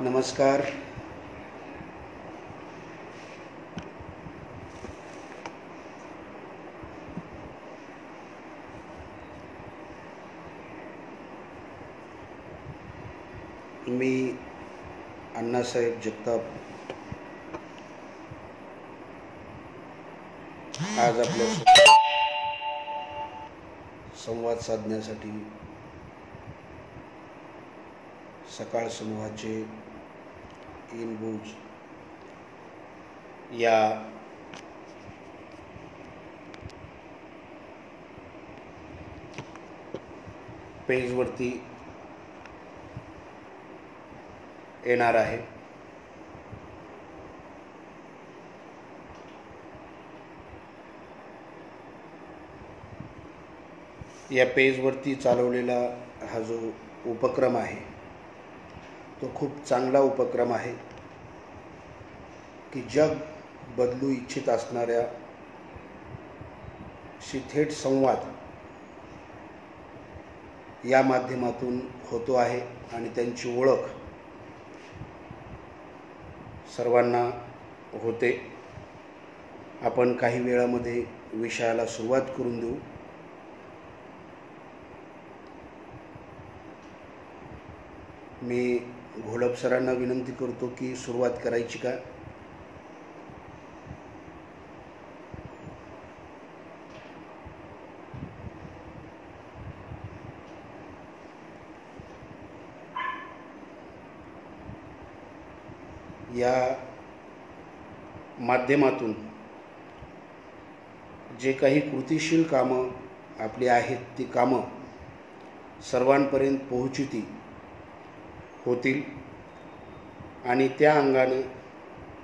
नमस्कार. मी अण्णासाहेब जगताप आज आपल्यासोबत संवाद साधण्यासाठी सकाळ समूहाचे इनबूज या पेजवरती येणार आहे. या पेजवरती चालवलेला हा जो उपक्रम आहे तो खूप चांगला उपक्रम आहे की जग बदलू इच्छित असणाऱ्या शी थेट संवाद या माध्यमातून होतो आहे आणि त्यांची ओळख सर्वांना होते. आपण काही वेळामध्ये विषयाला सुरुवात करून देऊ. मी घोलप सरांना विनंती करतो की सुरुवात करायची का? या माध्यमातून जे काही कृतिशील कामं आपली आहेत ती कामं सर्वांपर्यंत पोहोचती होतील आणि त्या अंगाने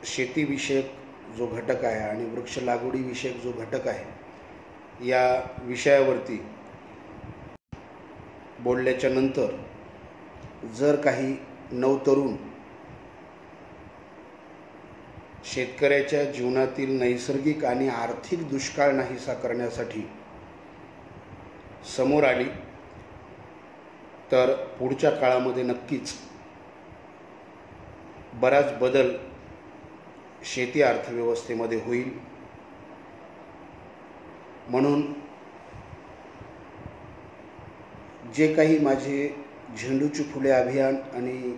शेतीविषयक जो घटक आहे आणि वृक्ष लागवडीविषयक जो घटक आहे या विषयावरती बोलल्याच्या नंतर जर काही नवतरुण शेतकऱ्याच्या जीवनातील नैसर्गिक आणि आर्थिक दुष्काळ नाहीसा करण्यासाठी समोर आली तर पुढच्या काळामध्ये नक्कीच बराच बदल शेती अर्थव्यवस्थेमध्ये होईल. म्हणून जे काही माझे झेंडूची फुले अभियान आणि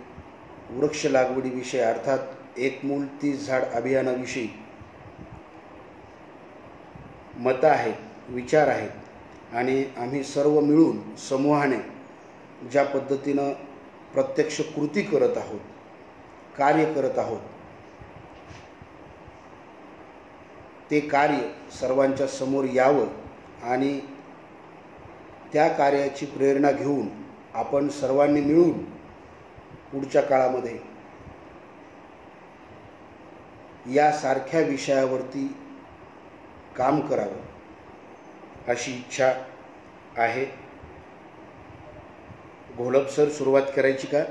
वृक्ष लागवडीविषयी अर्थात एक मूल 30 झाड अभियानाविषयी मतं आहेत, विचार आहेत आणि आम्ही सर्व मिळून समूहाने ज्या पद्धतीनं प्रत्यक्ष कृती करत आहोत, कार्य करत आहोत, ते कार्य सर्वांच्या समोर यावं आणि त्या कार्याची प्रेरणा घेऊन आपण सर्वांनी मिळून पुढच्या काळामध्ये यासारख्या विषयावरती काम करावं अशी इच्छा आहे. घोलप सर सुरुवात करायची का?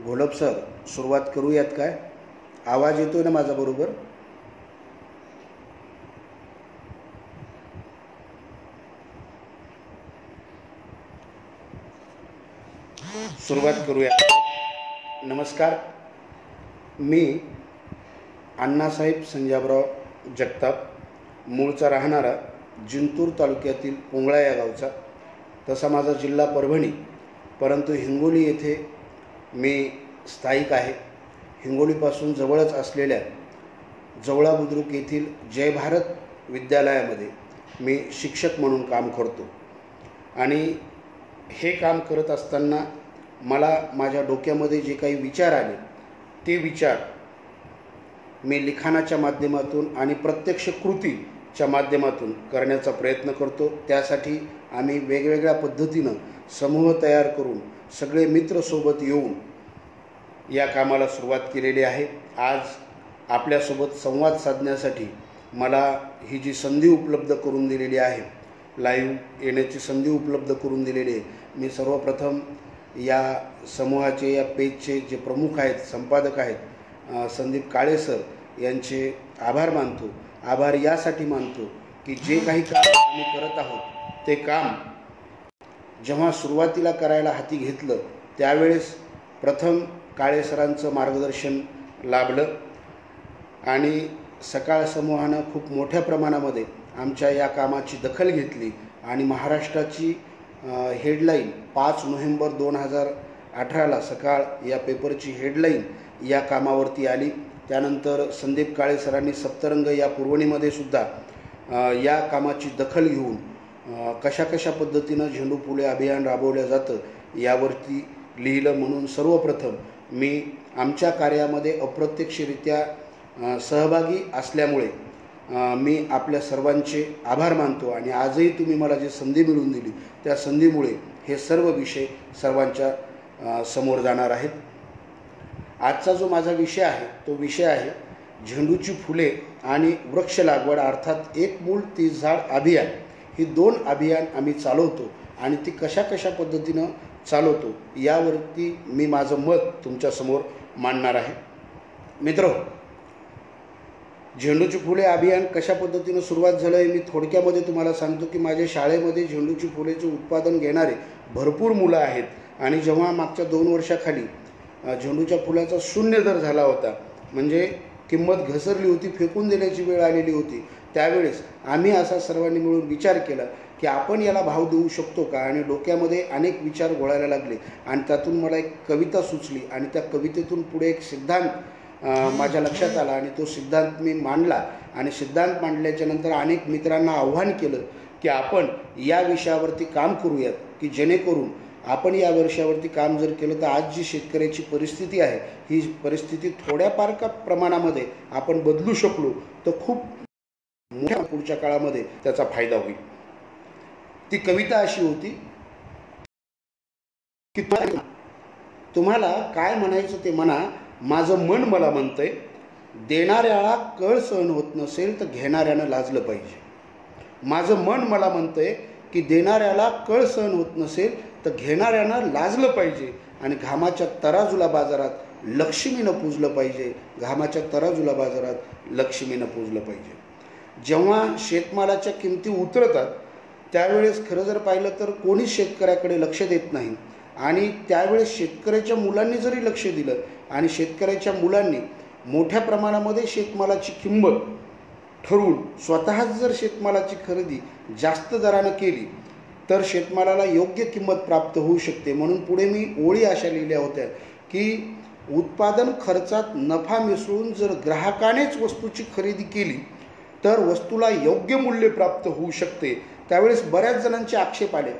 घोलप सर सुरुवात करूयात काय? आवाज येतोय ना माझा बरोबर? सुरुवात करूया. नमस्कार. मी अण्णासाहेब संजाबराव जगताप, मूळचा राहणारा जिंतूर तालुक्यातील पोंगळा या गावचा. तसा माझा जिल्हा परभणी, परंतु हिंगोली येथे मी स्थायिक आहे. हिंगोलीपासून जवळच असलेल्या जवळा बुद्रुक येथील जय भारत विद्यालयामध्ये मी शिक्षक म्हणून काम करतो आणि हे काम करत असताना मला माझ्या डोक्यामध्ये जे काही विचार आले ते विचार मी लिखाणाच्या माध्यमातून आणि प्रत्यक्ष कृतीच्या माध्यमातून करण्याचा प्रयत्न करतो. त्यासाठी आम्ही वेगवेगळ्या पद्धतीनं समूह तयार करून सगळे मित्र सोबत येऊन या कामाला सुरुवात केलेली आहे. आज आपल्यासोबत संवाद साधण्यासाठी मला ही जी संधी उपलब्ध करून दिलेली आहे, लाईव्ह येण्याची संधी उपलब्ध करून दिलेली आहे, मी सर्वप्रथम या समूहाचे, या पेजचे जे प्रमुख आहेत, संपादक आहेत, संदीप काळे सर यांचे आभार मानतो. आभार यासाठी मानतो की जे काही काम आम्ही करत आहोत ते काम जेव्हा सुरुवातीला करायला हाती घेतलं त्यावेळेस प्रथम काळे सरांचं मार्गदर्शन लाभलं आणि सकाळ समूहानं खूप मोठ्या प्रमाणामध्ये आमच्या या कामाची दखल घेतली आणि महाराष्ट्राची हेडलाईन 5 नोव्हेंबर 2018ला सकाळ या पेपरची हेडलाईन या कामावरती आली. त्यानंतर संदीप काळे सरांनी सप्तरंग या पुरवणीमध्ये सुद्धा या कामाची दखल घेऊन कशा कशा पद्धतीनं झेंडू फुले अभियान राबवलं जातं यावरती लिहिलं. म्हणून सर्वप्रथम मी आमच्या कार्यामध्ये अप्रत्यक्षरित्या सहभागी असल्यामुळे मी आपल्या सर्वांचे आभार मानतो आणि आजही तुम्ही मला जी संधी मिळवून दिली त्या संधीमुळे हे सर्व विषय सर्वांच्या समोर जाणार आहेत. आजचा जो माझा विषय आहे तो विषय आहे झेंडूची फुले आणि वृक्ष लागवड अर्थात एक मूळ 30 झाड अभियान. ही 2 अभियान आम्ही चालवतो आणि ती कशा कशा पद्धतीनं चालवतो यावरती मी माझं मत तुमच्यासमोर मांडणार आहे. मित्र, झेंडूची फुले अभियान कशा पद्धतीनं सुरुवात झालं आहे मी थोडक्यामध्ये तुम्हाला सांगतो की माझ्या शाळेमध्ये झेंडूची फुलेचे उत्पादन घेणारे भरपूर मुलं आहेत आणि जेव्हा मागच्या 2 वर्षाखाली झेंडूच्या फुलाचा शून्य दर झाला होता, म्हणजे किंमत घसरली होती, फेकून देण्याची वेळ आलेली होती, त्यावेळेस आम्ही असा सर्वांनी मिळून विचार केला की आपण याला भाव देऊ शकतो का. आणि डोक्यामध्ये अनेक विचार घोळायला लागले आणि त्यातून मला एक कविता सुचली आणि त्या कवितेतून पुढे एक सिद्धांत माझ्या लक्षात आला आणि तो सिद्धांत मी मांडला. आणि सिद्धांत मांडल्याच्या नंतर अनेक मित्रांना आव्हान केलं की आपण या विषयावरती काम करूयात की जेणेकरून आपण या विषयावरती काम जर केलं तर आज जी शेतकऱ्याची परिस्थिती आहे ही परिस्थिती थोड्याफार का प्रमाणामध्ये आपण बदलू शकलो तर खूप मोठ्या पुढच्या काळामध्ये त्याचा फायदा होईल. ती कविता अशी होती की तुम्हाला काय म्हणायचं ते म्हणा, माझं मन मला म्हणतंय, देणाऱ्याला कळ सहन होत नसेल तर घेणाऱ्यानं लाजलं पाहिजे. माझं मन मला म्हणतंय की देणाऱ्याला कळ सहन होत नसेल तर घेणाऱ्यानं लाजलं पाहिजे आणि घामाच्या तराजूला बाजारात लक्ष्मीनं पूजलं पाहिजे. घामाच्या तराजूला बाजारात लक्ष्मीनं पूजलं पाहिजे. जेव्हा शेतमालाच्या किमती उतरतात त्यावेळेस खरं जर पाहिलं तर कोणीच शेतकऱ्याकडे लक्ष देत नाही आणि त्यावेळेस शेतकऱ्याच्या मुलांनी जरी लक्ष दिलं आणि शेतकऱ्याच्या मुलांनी मोठ्या प्रमाणामध्ये शेतमालाची किंमत ठरवून स्वतःच जर शेतमालाची खरेदी जास्त दरानं केली तर शेतमालाला योग्य किंमत प्राप्त होऊ शकते. म्हणून पुढे मी ओळी अशा लिहिल्या होत्या की उत्पादन खर्चात नफा मिसळून जर ग्राहकानेच वस्तूची खरेदी केली तर वस्तूला योग्य मूल्य प्राप्त होऊ शकते. त्यावेळेस बऱ्याच जणांचे आक्षेप आले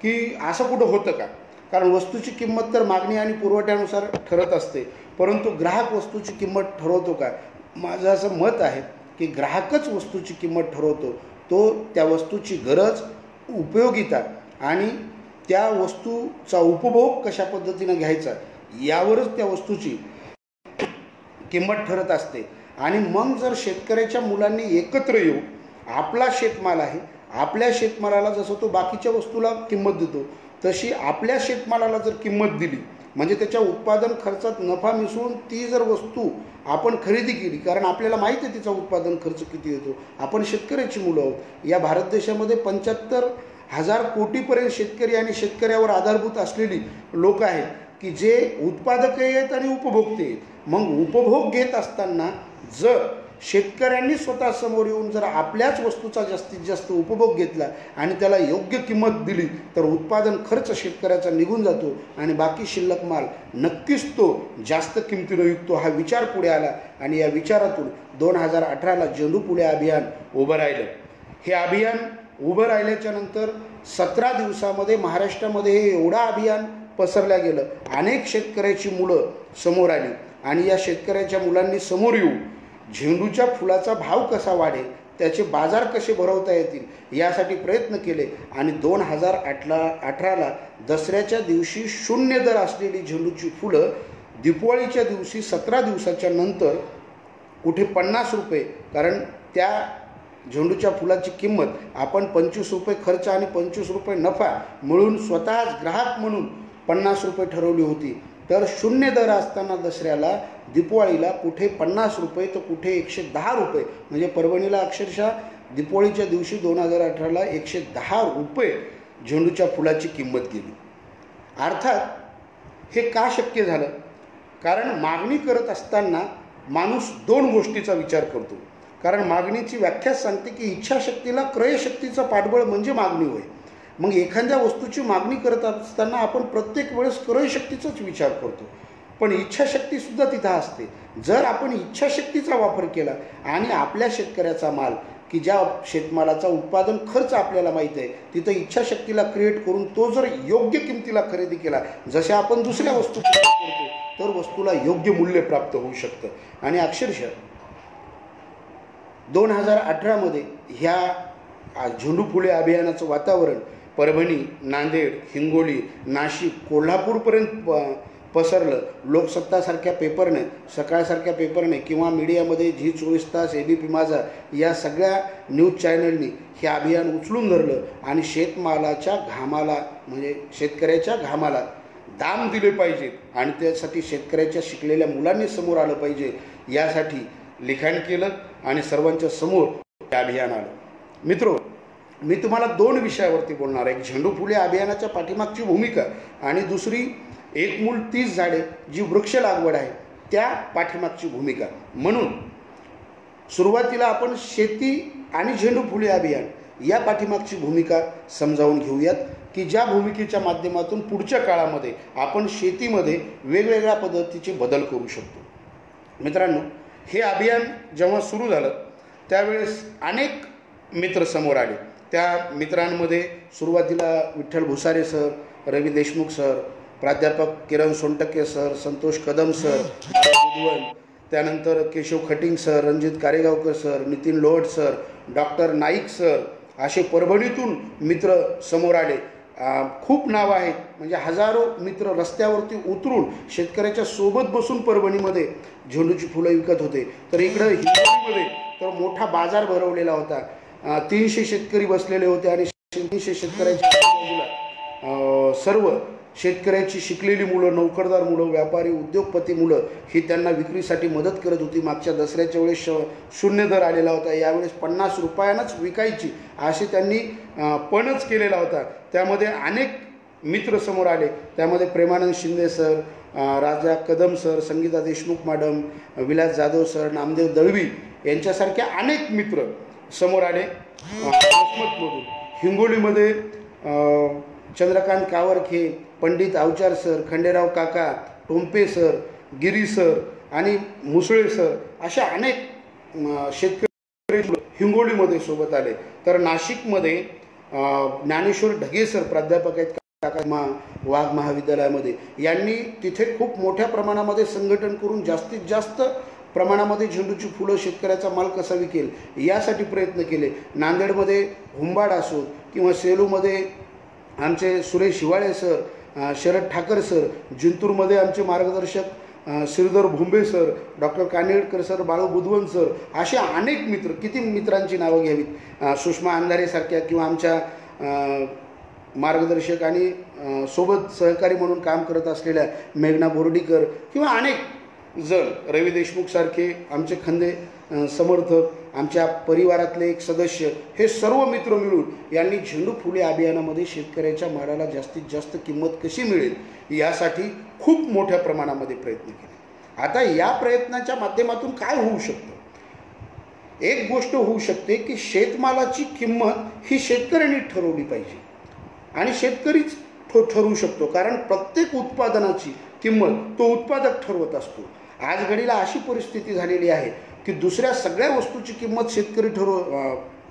की असं कुठं होतं का, कारण वस्तूची किंमत तर मागणी आणि पुरवठ्यानुसार ठरत असते, परंतु ग्राहक वस्तूची किंमत ठरवतो का. माझं असं मत आहे की ग्राहकच वस्तूची किंमत ठरवतो. तो त्या वस्तूची गरज, उपयोगिता आणि त्या वस्तूचा उपभोग कशा पद्धतीनं घ्यायचा यावरच त्या वस्तूची किंमत ठरत असते. आणि मग जर शेतकऱ्याच्या मुलांनी एकत्र येऊ, आपला शेतमाल आहे, आपल्या शेतमालाला जसं तो बाकीच्या वस्तूला किंमत देतो तशी आपल्या शेतमालाला जर किंमत दिली म्हणजे त्याच्या उत्पादन खर्चात नफा मिसळून ती जर वस्तू आपण खरेदी केली, कारण आपल्याला माहीत आहे तिचा उत्पादन खर्च किती येतो. आपण शेतकऱ्याची मुलं आहोत. या भारत देशामध्ये 75,000 कोटीपर्यंत शेतकरी आणि शेतकऱ्यावर आधारभूत असलेली लोक आहेत की जे उत्पादकही आहेत आणि उपभोक्ते आहेत. मग उपभोग घेत असताना जर शेतकऱ्यांनी स्वतः समोर येऊन जर आपल्याच वस्तूचा जास्तीत जास्त उपभोग घेतला आणि त्याला योग्य किंमत दिली तर उत्पादन खर्च शेतकऱ्याचा निघून जातो आणि बाकी शिल्लक माल नक्कीच तो जास्त किमतीनं विकतो. हा विचार पुढे आला आणि या विचारातून 2018ला झेंडू फुले अभियान उभं राहिलं. हे अभियान उभं राहिल्याच्या नंतर 17 दिवसामध्ये महाराष्ट्रामध्ये हे एवढं अभियान पसरल्या गेलं. अनेक शेतकऱ्याची मुलं समोर आली आणि या शेतकऱ्याच्या मुलांनी समोर येऊन झेंडूच्या फुलाचा भाव कसा वाढेल, त्याचे बाजार कसे भरवता येतील यासाठी प्रयत्न केले आणि 2018ला दसऱ्याच्या दिवशी शून्य दर असलेली झेंडूची फुलं दिवाळीच्या दिवशी 17 दिवसाच्या नंतर कुठे 50 रुपये, कारण त्या झेंडूच्या फुलाची किंमत आपण 25 रुपये खर्च आणि 25 रुपये नफा मिळून स्वतःच ग्राहक म्हणून 50 रुपये ठरवली होती. तर शून्य दर असताना दसऱ्याला दिवाळीला कुठे 50 रुपये तर कुठे 110 रुपये, म्हणजे परभणीला अक्षरशः दिवाळीच्या दिवशी 2018ला 110 रुपये झेंडूच्या फुलाची किंमत गेली. अर्थात हे का शक्य झालं? कारण मागणी करत असताना माणूस दोन गोष्टीचा विचार करतो. कारण मागणीची व्याख्याच सांगते की इच्छाशक्तीला क्रयशक्तीचं पाठबळ म्हणजे मागणी होय. मग एखाद्या वस्तूची मागणी करत असताना आपण प्रत्येक वेळेस क्रयशक्तीचाच विचार करतो, पण इच्छाशक्तीसुद्धा तिथं असते. जर आपण इच्छाशक्तीचा वापर केला आणि आपल्या शेतकऱ्याचा माल की ज्या शेतमालाचा उत्पादन खर्च आपल्याला माहीत आहे तिथं इच्छाशक्तीला क्रिएट करून तो जर योग्य किमतीला खरेदी केला, जसे आपण दुसऱ्या वस्तू करतो, तर वस्तूला योग्य मूल्य प्राप्त होऊ शकतं. आणि अक्षरशः 2018मध्ये ह्या झेंडू फुले अभियानाचं वातावरण परभणी, नांदेड, हिंगोली, नाशिक, कोल्हापूरपर्यंत पसरलं. लोकसत्तासारख्या पेपरने, सकाळसारख्या पेपरने किंवा मीडियामध्ये झी 24 तास, ABP माझा या सगळ्या न्यूज चॅनलनी हे अभियान उचलून धरलं आणि शेतमालाच्या घामाला म्हणजे शेतकऱ्याच्या घामाला दाम दिले पाहिजे आणि त्यासाठी शेतकऱ्याच्या शिकलेल्या मुलांनी समोर आलं पाहिजे यासाठी लिखाण केलं आणि सर्वांच्या समोर हे अभियान आलं. मित्रो, मी तुम्हाला दोन विषयावरती बोलणार आहे. एक झेंडू फुले अभियानाच्या पाठीमागची भूमिका आणि दुसरी एक मूल 30 झाडे जी वृक्ष लागवड आहे त्या पाठीमागची भूमिका. म्हणून सुरुवातीला आपण शेती आणि झेंडू फुले अभियान या पाठीमागची भूमिका समजावून घेऊयात की ज्या भूमिकेच्या माध्यमातून पुढच्या काळामध्ये आपण शेतीमध्ये वेगवेगळ्या पद्धतीचे बदल करू शकतो. मित्रांनो, हे अभियान जेव्हा सुरू झालं त्यावेळेस अनेक मित्र समोर आले. त्या मित्रांमध्ये सुरुवातीला विठ्ठल भुसारे सर, रवी देशमुख सर, प्राध्यापक किरण सोनटक्के सर, संतोष कदम सर, त्यानंतर Keshav Khating sir, Ranjit Karegaonkar sir, Nitin Lohat sir, doctor Naik sir असे परभणीतून मित्र समोर आले. खूप नावं आहेत, म्हणजे हजारो मित्र रस्त्यावरती उतरून शेतकऱ्याच्या सोबत बसून परभणीमध्ये झेंडूची फुलं विकत होते. तर इकडं हिंगोलीमध्ये तर मोठा बाजार भरवलेला होता. 300 शेतकरी बसलेले होते आणि 300 शेतकऱ्याच्या सर्व शेतकऱ्याची शिकलेली मुलं, नोकरदार मुलं, व्यापारी, उद्योगपती मुलं ही त्यांना विक्रीसाठी मदत करत होती. मागच्या दसऱ्याच्या वेळेस शून्य दर आलेला होता, यावेळेस 50 रुपयांनाच विकायची अशी त्यांनी पणच केलेला होता. त्यामध्ये अनेक मित्र समोर आले. त्यामध्ये Premanand Shinde sir, Raja Kadam sir, Sangita Deshmukh madam, Vilas Jadhav sir, Namdev Dalvi यांच्यासारखे अनेक मित्र समोर आले. वसमतमधून हिंगोलीमध्ये चंद्रकांत कावरखे, पंडित अवचार सर, खंडेराव काका, टोंपे सर, गिरी सर आणि मुसळे सर अशा अनेक शेतकरी हिंगोलीमध्ये सोबत आले. तर नाशिकमध्ये ज्ञानेश्वर ढगे सर प्राध्यापक आहेत काका वाघ महाविद्यालयामध्ये, यांनी तिथे खूप मोठ्या प्रमाणामध्ये संघटन करून जास्तीत जास्त प्रमाणामध्ये झेंडूची फुलं शेतकऱ्याचा माल कसा विकेल यासाठी प्रयत्न केले. नांदेडमध्ये हुंबाड असो किंवा सेलूमध्ये आमचे सुरेश हिवाळे सर, शरद ठाकर सर, जिंतूरमध्ये आमचे मार्गदर्शक Shridhar Bhombe sir, doctor Kanedkar sir, Balu Budhwan sir असे अनेक मित्र, किती मित्रांची नावं घ्यावीत, सुषमा अंधारेसारख्या किंवा आमच्या मार्गदर्शक आणि सोबत सहकारी म्हणून काम करत असलेल्या मेघना बोर्डीकर किंवा अनेक जण, रवी देशमुख सारखे आमचे खंदे समर्थक, आमच्या परिवारातले एक सदस्य, हे सर्व मित्र मिळून यांनी झेंडू फुले अभियानामध्ये शेतकऱ्याच्या मालाला जास्तीत जास्त किंमत कशी मिळेल यासाठी खूप मोठ्या प्रमाणामध्ये प्रयत्न केले. आता या प्रयत्नाच्या माध्यमातून काय होऊ शकतं? एक गोष्ट होऊ शकते की शेतमालाची किंमत ही शेतकऱ्यांनी ठरवली पाहिजे आणि शेतकरीच ठरवू शकतो, कारण प्रत्येक उत्पादनाची किंमत तो उत्पादक ठरवत असतो. आज घडीला अशी परिस्थिती झालेली आहे की दुसऱ्या सगळ्या वस्तूची किंमत शेतकरी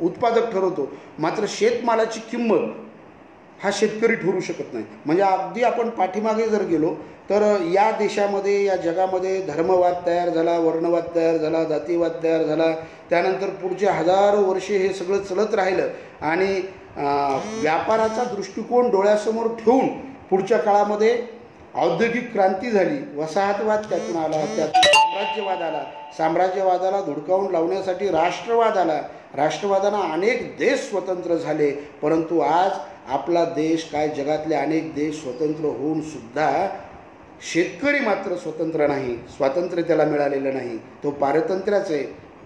उत्पादक ठरवतो, मात्र शेतमालाची किंमत हा शेतकरी ठरवू शकत नाही. म्हणजे अगदी आपण पाठीमागे जर गेलो तर या देशामध्ये, या जगामध्ये धर्मवाद तयार झाला, वर्णवाद तयार झाला, जातीवाद तयार झाला. त्यानंतर पुढचे हजारो वर्षे हे सगळं चलत राहिलं आणि व्यापाराचा दृष्टिकोन डोळ्यासमोर ठेवून पुढच्या काळामध्ये औद्योगिक क्रांती झाली, वसाहतवाद त्यातून आला, त्यातून साम्राज्यवाद आला, साम्राज्यवादाला धुडकावून लावण्यासाठी राष्ट्रवाद आला, राष्ट्रवादानं अनेक देश स्वतंत्र झाले. परंतु आज आपला देश काय, जगातले अनेक देश स्वतंत्र होऊन सुद्धा शेतकरी मात्र स्वतंत्र नाही, स्वातंत्र्य त्याला मिळालेलं नाही, तो पारतंत्र्याच आहे.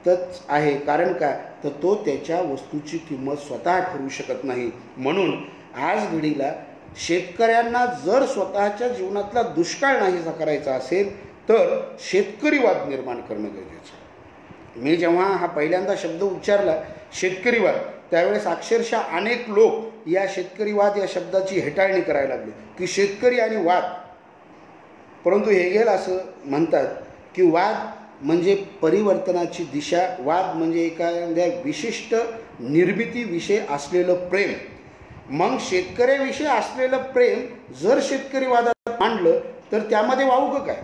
तच आहे. कारण काय, तर तो त्याच्या वस्तूची किंमत स्वतः ठरवू शकत नाही. म्हणून आज घडीला शेतकऱ्यांना जर स्वतःच्या जीवनातला दुष्काळ नाहीसा करायचा असेल तर शेतकरीवाद निर्माण करणं गरजेचं आहे. मी जेव्हा हा पहिल्यांदा शब्द उच्चारला शेतकरीवाद, त्यावेळेस अक्षरशः अनेक लोक या शेतकरीवाद या शब्दाची हेटाळणी करायला लागले की शेतकरी आणि वाद. परंतु हेगेल असं म्हणतात की वाद म्हणजे परिवर्तनाची दिशा, वाद म्हणजे एखाद्या विशिष्ट निर्मितीविषयी असलेलं प्रेम. मग शेतकऱ्याविषयी असलेलं प्रेम जर शेतकरीवादात मांडलं तर त्यामध्ये वावगं काय.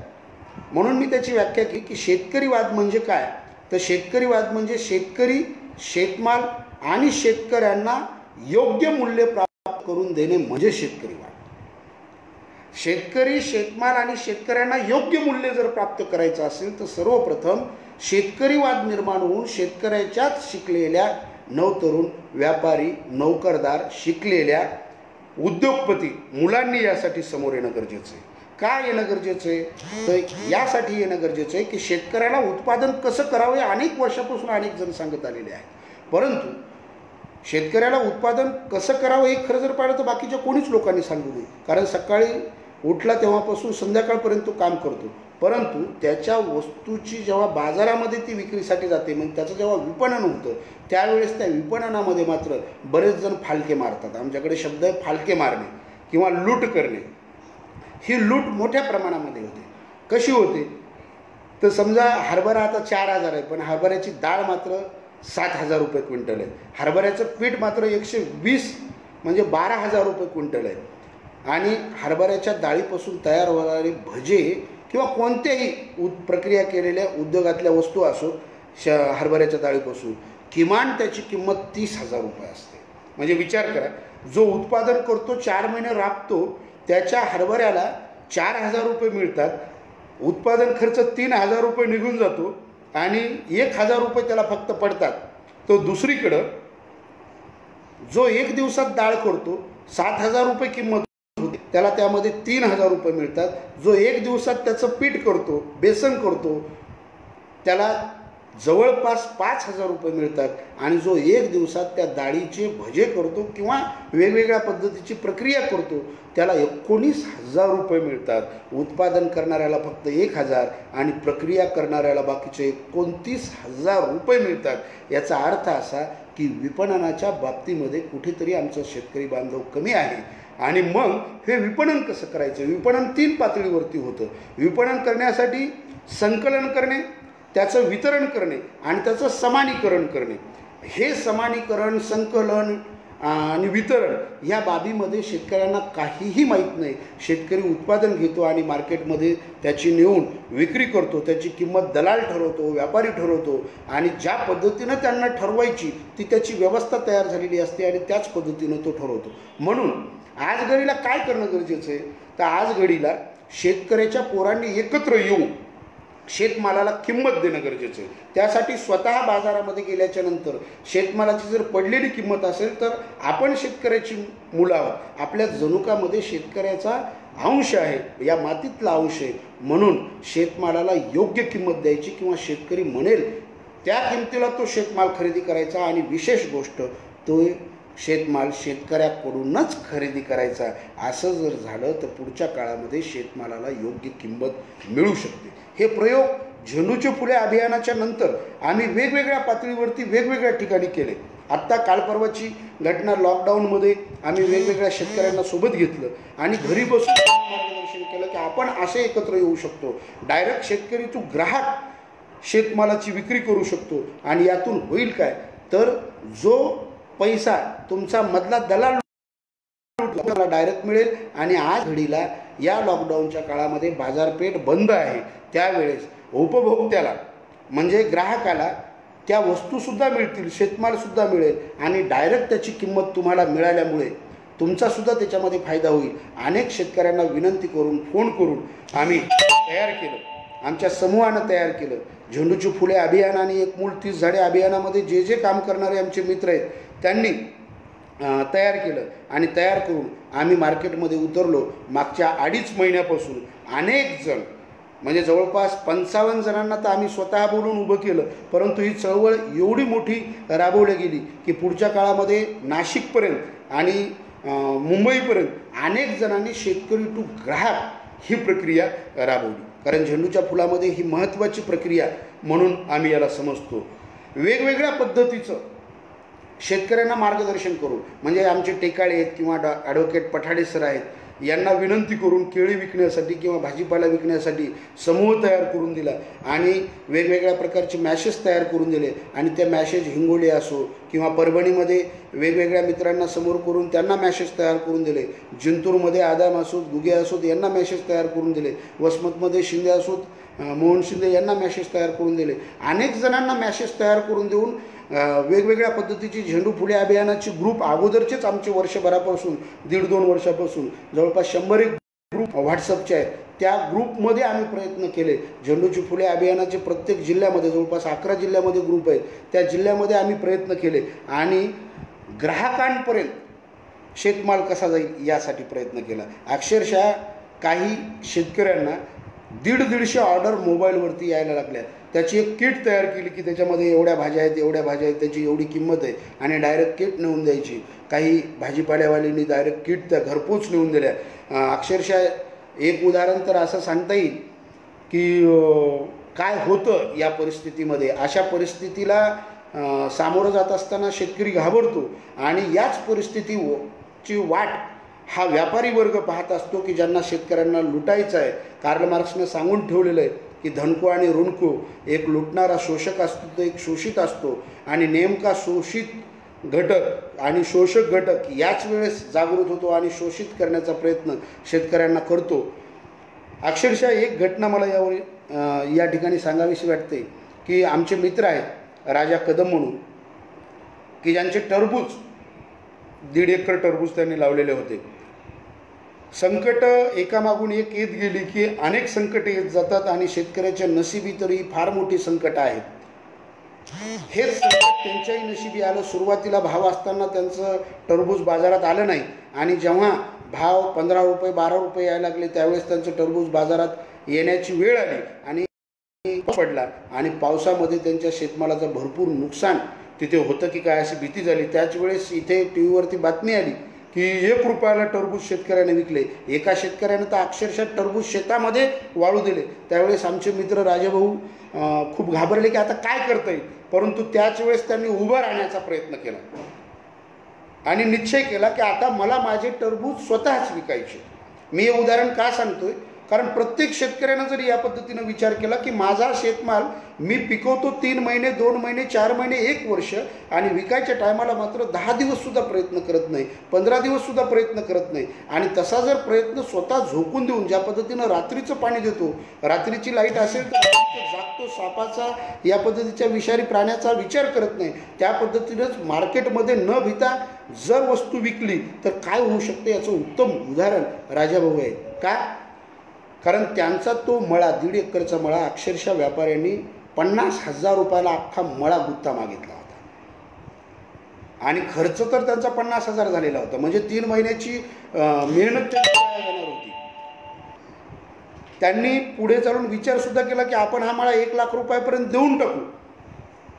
म्हणून मी त्याची व्याख्या केली की शेतकरीवाद म्हणजे काय, तर शेतकरीवाद म्हणजे शेतकरी, शेतमाल आणि शेतकऱ्यांना योग्य मूल्य प्राप्त करून देणे म्हणजे शेतकरीवाद. शेतकरी, शेतमाल आणि शेतकऱ्यांना योग्य मूल्य जर प्राप्त करायचं असेल तर सर्वप्रथम शेतकरीवाद निर्माण होऊन शेतकऱ्याच्याच शिकलेल्या नवतरुण, व्यापारी, नोकरदार, शिकलेल्या उद्योगपती मुलांनी यासाठी समोर येणं गरजेचं आहे. काय येणं गरजेचं आहे, तर यासाठी येणं गरजेचं आहे की शेतकऱ्याला उत्पादन कसं करावं हे अनेक वर्षापासून अनेक जण सांगत आलेले आहेत. परंतु शेतकऱ्याला उत्पादन कसं करावं हे खरं जर पाहिलं तर बाकीच्या कोणीच लोकांनी सांगू नये. कारण सकाळी उठला तेव्हापासून संध्याकाळपर्यंत तो काम करतो, परंतु त्याच्या वस्तूची जेव्हा बाजारामध्ये ती विक्रीसाठी जाते, मग त्याचं जेव्हा विपणन होतं त्यावेळेस त्या विपणनामध्ये मात्र बरेच जण फालके मारतात. आमच्याकडे शब्द आहे फालके मारणे किंवा लूट करणे. ही लूट मोठ्या प्रमाणामध्ये होते. कशी होते, तर समजा हरभरा आता 4,000 आहे, पण हरभऱ्याची डाळ मात्र 7,000 रुपये क्विंटल आहे. हरभऱ्याचं पीठ मात्र 120 म्हणजे 12,000 रुपये क्विंटल आहे. आणि हरभऱ्याच्या डाळीपासून तयार होणारे भजे किंवा कोणत्याही प्रक्रिया केलेल्या उद्योगातल्या वस्तू असो हरभऱ्याच्या डाळीपासून किमान त्याची किंमत 30,000 रुपये असते. म्हणजे विचार करा, जो उत्पादन करतो 4 महिने राबतो त्याच्या हरभऱ्याला 4,000 रुपये मिळतात, उत्पादन खर्च 3,000 रुपये निघून जातो आणि 1,000 रुपये त्याला फक्त पडतात. तो दुसरीकडं जो 1 दिवसात डाळ करतो 7,000 रुपये किंमत होते, त्याला त्यामध्ये 3,000 रुपये मिळतात. जो 1 दिवसात त्याचं पीठ करतो, बेसन करतो, त्याला जवळपास 5,000 रुपये मिळतात. आणि जो 1 दिवसात त्या डाळीचे भजे करतो किंवा वेगवेगळ्या पद्धतीची प्रक्रिया करतो त्याला 19,000 रुपये मिळतात. उत्पादन करणाऱ्याला फक्त 1,000 आणि प्रक्रिया करणाऱ्याला बाकीचे 29,000 रुपये मिळतात. याचा अर्थ असा की विपणनाच्या बाबतीमध्ये कुठेतरी आमचा शेतकरी बांधव कमी आहे. आणि मग हे विपणन कसं करायचं, विपणन 3 पातळीवरती होतं. विपणन करण्यासाठी संकलन करणे, त्याचं वितरण करणे आणि त्याचं समानीकरण करणे. हे समानीकरण, संकलन आणि वितरण या बाबीमध्ये शेतकऱ्यांना काहीही माहीत नाही. शेतकरी उत्पादन घेतो आणि मार्केटमध्ये त्याची नेऊन विक्री करतो, त्याची किंमत दलाल ठरवतो, व्यापारी ठरवतो आणि ज्या पद्धतीनं त्यांना ठरवायची ती त्याची व्यवस्था तयार झालेली असते आणि त्याच पद्धतीनं तो ठरवतो. म्हणून आज घडीला काय करणं गरजेचं आहे, तर आज घडीला शेतकऱ्याच्या पोरांनी एकत्र येऊन शेतमालाला किंमत देणं गरजेचं आहे. त्यासाठी स्वतः बाजारामध्ये गेल्याच्या नंतर शेतमालाची जर पडलेली किंमत असेल तर आपण शेतकऱ्याची मुलं आहोत, आपल्या जनुकामध्ये शेतकऱ्याचा अंश आहे, या मातीतला अंश आहे. म्हणून शेतमालाला योग्य किंमत द्यायची किंवा शेतकरी म्हणेल त्या किमतीला तो शेतमाल खरेदी करायचा. आणि विशेष गोष्ट, तो शेतमाल शेतकऱ्याकडूनच खरेदी करायचा. असं जर झालं तर पुढच्या काळामध्ये शेतमालाला योग्य किंमत मिळू शकते. हे प्रयोग झेंडूचे फुले अभियानाच्या नंतर आम्ही वेगवेगळ्या पातळीवरती वेगवेगळ्या ठिकाणी केले. आत्ता कालपर्वाची घटना, लॉकडाऊनमध्ये आम्ही वेगवेगळ्या शेतकऱ्यांना सोबत घेतलं आणि घरी बसून मार्गदर्शन केलं की आपण असे एकत्र येऊ शकतो. डायरेक्ट शेतकरी तू ग्राहक शेतमालाची विक्री करू शकतो. आणि यातून होईल काय, तर जो पैसा तुमचा मधला दलाल डायरेक्ट मिळेल. आणि आज घडीला या लॉकडाऊनच्या काळामध्ये बाजारपेठ बंद आहे, त्यावेळेस उपभोक्त्याला म्हणजे ग्राहकाला त्या वस्तूसुद्धा मिळतील, शेतमालसुद्धा मिळेल आणि डायरेक्ट त्याची किंमत तुम्हाला मिळाल्यामुळे तुमचासुद्धा त्याच्यामध्ये फायदा होईल. अनेक शेतकऱ्यांना विनंती करून, फोन करून आम्ही तयार केलं, आमच्या समूहानं तयार केलं. झेंडूची फुले अभियान आणि एक मूळ 30 झाडे अभियानामध्ये जे जे काम करणारे आमचे मित्र आहेत त्यांनी तयार केलं आणि तयार करून आम्ही मार्केटमध्ये उतरलो. मागच्या 2.5 महिन्यापासून अनेक जण म्हणजे जवळपास 55 जणांना तर आम्ही स्वतः बोलून उभं केलं, परंतु ही चळवळ एवढी मोठी राबवली गेली की पुढच्या काळामध्ये नाशिकपर्यंत आणि मुंबईपर्यंत अनेक जणांनी शेतकरी टू ग्राहक ही प्रक्रिया राबवली. कारण झेंडूच्या फुलामध्ये ही महत्त्वाची प्रक्रिया म्हणून आम्ही याला समजतो. वेगवेगळ्या पद्धतीचं शेतकऱ्यांना मार्गदर्शन करून, म्हणजे आमचे टेकाळे आहेत किंवा ॲडव्होकेट पठाडे सर आहेत, यांना विनंती करून केळी विकण्यासाठी किंवा भाजीपाला विकण्यासाठी समूह तयार करून दिला आणि वेगवेगळ्या प्रकारचे मॅसेज तयार करून दिले. आणि त्या मॅसेज हिंगोली असो किंवा परभणीमध्ये वेगवेगळ्या मित्रांना समोर करून त्यांना मॅसेज तयार करून दिले. जिंतूरमध्ये आदाम असोत, गुगे असोत यांना मॅसेज तयार करून दिले. वसमतमध्ये शिंदे असोत, मोहन शिंदे यांना मॅसेज तयार करून दिले. अनेक जणांना मॅसेज तयार करून देऊन वेगवेगळ्या पद्धतीची झेंडू फुले अभियानाची ग्रुप अगोदरचेच आमचे वर्षभरापासून 1.5-2 वर्षापासून जवळपास 100 ग्रुप व्हॉट्सअपचे आहेत. त्या ग्रुपमध्ये आम्ही प्रयत्न केले. झेंडूची फुले अभियानाचे प्रत्येक जिल्ह्यामध्ये जवळपास 11 जिल्ह्यामध्ये ग्रुप आहेत. त्या जिल्ह्यामध्ये आम्ही प्रयत्न केले आणि ग्राहकांपर्यंत शेतमाल कसा जाईल यासाठी प्रयत्न केला. अक्षरशः काही शेतकऱ्यांना 150 ऑर्डर मोबाईलवरती यायला लागल्या. त्याची एक किट तयार केली की त्याच्यामध्ये एवढ्या भाज्या आहेत, एवढ्या भाज्या आहेत, त्याची एवढी किंमत आहे आणि डायरेक्ट किट नेऊन द्यायची. काही भाजीपाल्यावाल्यांनी डायरेक्ट किट त्या घरपोच नेऊन दिल्या. अक्षरशः एक उदाहरण तर असं सांगता येईल की काय होतं या परिस्थितीमध्ये. अशा परिस्थितीला सामोरं जात असताना शेतकरी घाबरतो आणि याच परिस्थितीची वाट हा व्यापारी वर्ग पाहत असतो की ज्यांना शेतकऱ्यांना लुटायचं आहे. कार्ल मार्क्सनं सांगून ठेवलेलं आहे की धनको आणि ऋणको, एक लुटणारा शोषक असतो तो एक शोषित असतो आणि नेमका शोषित घटक आणि शोषक घटक याच वेळेस जागृत होतो आणि शोषित करण्याचा प्रयत्न शेतकऱ्यांना करतो. अक्षरशः एक घटना मला यावर या ठिकाणी सांगावीशी वाटते की आमचे मित्र आहेत राजा कदम म्हणून, की ज्यांचे टरबूज 1.5 एकर टरबूज त्यांनी लावलेले होते. संकट एकामागून एक येत गेली की अनेक संकट येत जातात आणि शेतकऱ्याच्या नशिबी तरी फार मोठी संकट आहेत. हेच संकट त्यांच्याही नशिबी आलं. सुरुवातीला भाव असताना त्यांचं टरबूज बाजारात आलं नाही आणि जेव्हा भाव 15 रुपये 12 रुपये यायला लागले त्यावेळेस त्यांचं टरबूज बाजारात येण्याची वेळ आली आणि पडला आणि पावसामध्ये त्यांच्या शेतमालाचं भरपूर नुकसान तिथे होतं की काय अशी भीती झाली. त्याच वेळेस इथे टी व्हीवरती बातमी आली की 1 रुपयाला टरबूज शेतकऱ्याने विकले. एका शेतकऱ्याने तर अक्षरशः टरबूज शेतामध्ये वाळू दिले. त्यावेळेस आमचे मित्र राजाभाऊ खूप घाबरले की आता काय करता येईल, परंतु त्याच वेळेस त्यांनी उभं राहण्याचा प्रयत्न केला आणि निश्चय केला की आता मला माझे टरबूज स्वतःच विकायचे. मी हे उदाहरण का सांगतोय, कारण प्रत्येक शेतकऱ्यानं जर या पद्धतीनं विचार केला की माझा शेतमाल मी पिकवतो 3 महिने 2 महिने 4 महिने 1 वर्ष आणि विकायच्या टायमाला मात्र 10 दिवससुद्धा प्रयत्न करत नाही, 15 दिवससुद्धा प्रयत्न करत नाही आणि तसा जर प्रयत्न स्वतः झोकून देऊन ज्या पद्धतीनं रात्रीचं पाणी देतो, रात्रीची लाईट असेल तर जागतो, सापाचा या पद्धतीच्या विषारी प्राण्याचा विचार करत नाही, त्या पद्धतीनंच मार्केटमध्ये न भिता जर वस्तू विकली तर काय होऊ शकते याचं उत्तम उदाहरण राजाभाऊ आहे. का? कारण त्यांचा तो मळा 1.5 एकरचा मळा अक्षरशः व्यापाऱ्यांनी 50,000 रुपयाला अख्खा मळा गुत्ता मागितला होता आणि खर्च तर त्यांचा 50,000 झालेला होता. म्हणजे 3 महिन्याची मेहनत जाणार होती. त्यांनी पुढे चालून विचारसुद्धा केला की आपण हा मळा 1 लाख रुपयापर्यंत देऊन टाकू,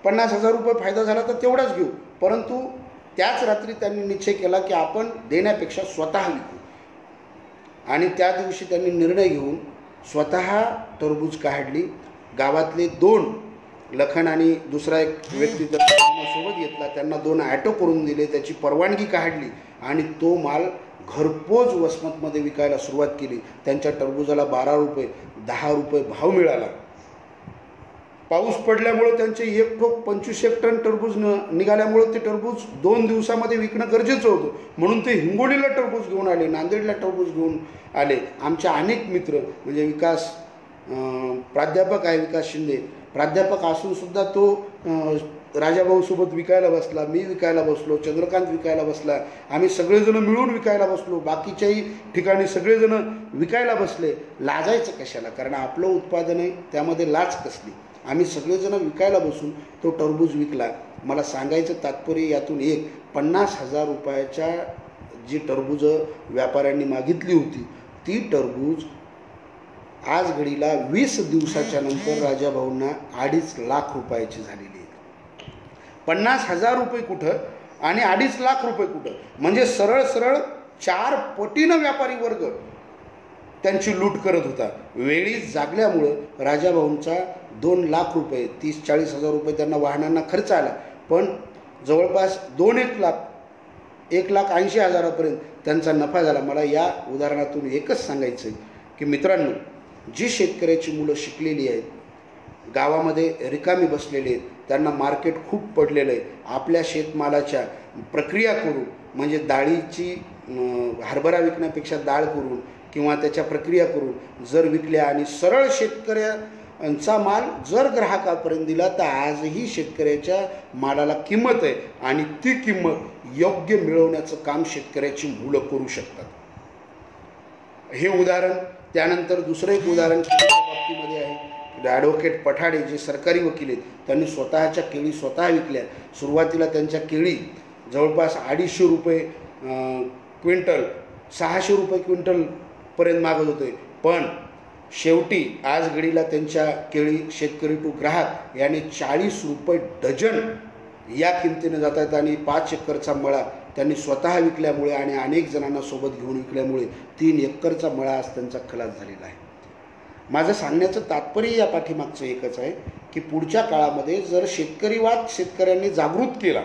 50,000 रुपये फायदा झाला तर तेवढाच घेऊ. परंतु त्याच रात्री त्यांनी निश्चय केला की आपण देण्यापेक्षा स्वतः विकू आणि त्या दिवशी त्यांनी निर्णय घेऊन स्वतः टरबूज काढली. गावातले 2 लखन आणि दुसरा एक व्यक्ती सोबत घेतला, त्यांना 2 ॲटो करून दिले, त्याची परवानगी काढली आणि तो माल घरपोच वसमतमध्ये विकायला सुरुवात केली. त्यांच्या टरबूजाला 12 रुपये 10 रुपये भाव मिळाला. पाऊस पडल्यामुळं त्यांचे 1 ठोक 25 टन टरबूज निघाल्यामुळं ते टरबूज 2 दिवसामध्ये विकणं गरजेचं होतं, म्हणून ते हिंगोलीला टरबूज घेऊन आले, नांदेडला टरबूज घेऊन आले. आमचे अनेक मित्र म्हणजे विकास प्राध्यापक आहे, विकास शिंदे प्राध्यापक असूनसुद्धा तो राजाभाऊसोबत विकायला बसला, मी विकायला बसलो, चंद्रकांत विकायला बसला, आम्ही सगळेजण मिळून विकायला बसलो, बाकीच्याही ठिकाणी सगळेजण विकायला बसले. लाजायचं कशाला, कारण आपलं उत्पादन आहे त्यामध्ये लाज कसली. आम्ही सगळेजण विकायला बसून तो टरबूज विकला. मला सांगायचं तात्पर्य यातून एक 50,000 रुपयाच्या जी टरबूजं व्यापाऱ्यांनी मागितली होती ती टरबूज आज घडीला 20 दिवसाच्या नंतर राजाभाऊंना 2.5 लाख रुपयाची झालेली आहे. 50,000 रुपये कुठं आणि 2.5 लाख रुपये कुठं, म्हणजे सरळ सरळ 4 पटीनं व्यापारी वर्ग त्यांची लूट करत होता. वेळी जागल्यामुळं राजाभाऊंचा 2 लाख रुपये 30-40 हजार रुपये त्यांना वाहनांना खर्च आला, पण जवळपास 2-1 लाख 1,80,000पर्यंत त्यांचा नफा झाला. मला या उदाहरणातून एकच सांगायचं आहे की मित्रांनो, जी शेतकऱ्याची मुलं शिकलेली आहेत, गावामध्ये रिकामी बसलेली आहेत, त्यांना मार्केट खूप पडलेलं आहे, आपल्या शेतमालाच्या प्रक्रिया करून, म्हणजे डाळीची हरभरा विकण्यापेक्षा डाळ करून किंवा त्याच्या प्रक्रिया करून जर विकल्या आणि सरळ शेतकऱ्यांचा माल जर ग्राहकापर्यंत दिला, तर आजही शेतकऱ्याच्या मालाला किंमत आहे आणि ती किंमत योग्य मिळवण्याचं काम शेतकऱ्याची मुलं करू शकतात. हे उदाहरण. त्यानंतर दुसरं एक उदाहरण बाबतीमध्ये आहे. ॲडव्होकेट पठाडे जे सरकारी वकील आहेत, त्यांनी स्वतःच्या केळी स्वतः विकल्या. सुरुवातीला त्यांच्या केळी जवळपास 250 रुपये क्विंटल, 600 रुपये क्विंटलपर्यंत मागत होते, पण शेवटी आज घडीला त्यांच्या केळी शेतकरी टू ग्राहक याने 40 रुपये डझन या किमतीने जात आहेत आणि 5 एकरचा मळा त्यांनी स्वतः विकल्यामुळे आणि अनेक जणांना सोबत घेऊन विकल्यामुळे 3 एकरचा मळा आज त्यांचा खलास झालेला आहे. माझं सांगण्याचं तात्पर्य या पाठीमागचं एकच आहे की पुढच्या काळामध्ये जर शेतकरीवाद शेतकऱ्यांनी जागृत केला,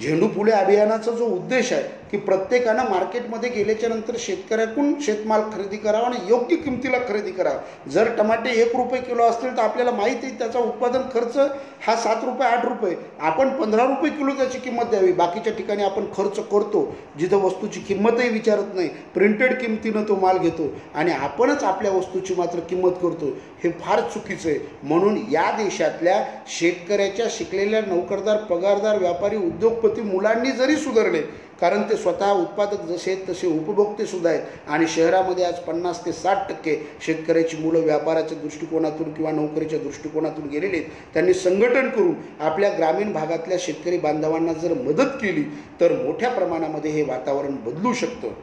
झेंडू फुले अभियानाचा जो उद्देश आहे की प्रत्येकानं मार्केटमध्ये गेल्याच्या नंतर शेतकऱ्याकडून शेतमाल खरेदी करावा आणि योग्य किमतीला खरेदी करावा. जर टमाटे 1 रुपये किलो असतील तर आपल्याला माहिती आहे त्याचा उत्पादन खर्च हा 7 रुपये 8 रुपये, आपण 15 रुपये किलो त्याची किंमत द्यावी. बाकीच्या ठिकाणी आपण खर्च करतो जिथं वस्तूची किंमतही विचारत नाही, प्रिंटेड किमतीनं तो माल घेतो आणि आपणच आपल्या वस्तूची मात्र किंमत करतो. हे फार चुकीचं आहे. म्हणून या देशातल्या शेतकऱ्याच्या शिकलेल्या नोकरदार, पगारदार, व्यापारी, उद्योगपती मुलांनी जरी सुधारले, कारण ते स्वतः उत्पादक जसे आहेत तसे उपभोक्ते सुद्धा आहेत आणि शहरामध्ये आज 50 ते 60% शेतकऱ्याची मुलं व्यापाराच्या दृष्टिकोनातून किंवा नोकरीच्या दृष्टिकोनातून गेलेले आहेत. त्यांनी संघटन करून आपल्या ग्रामीण भागातल्या शेतकरी बांधवांना जर मदत केली तर मोठ्या प्रमाणामध्ये हे वातावरण बदलू शकतं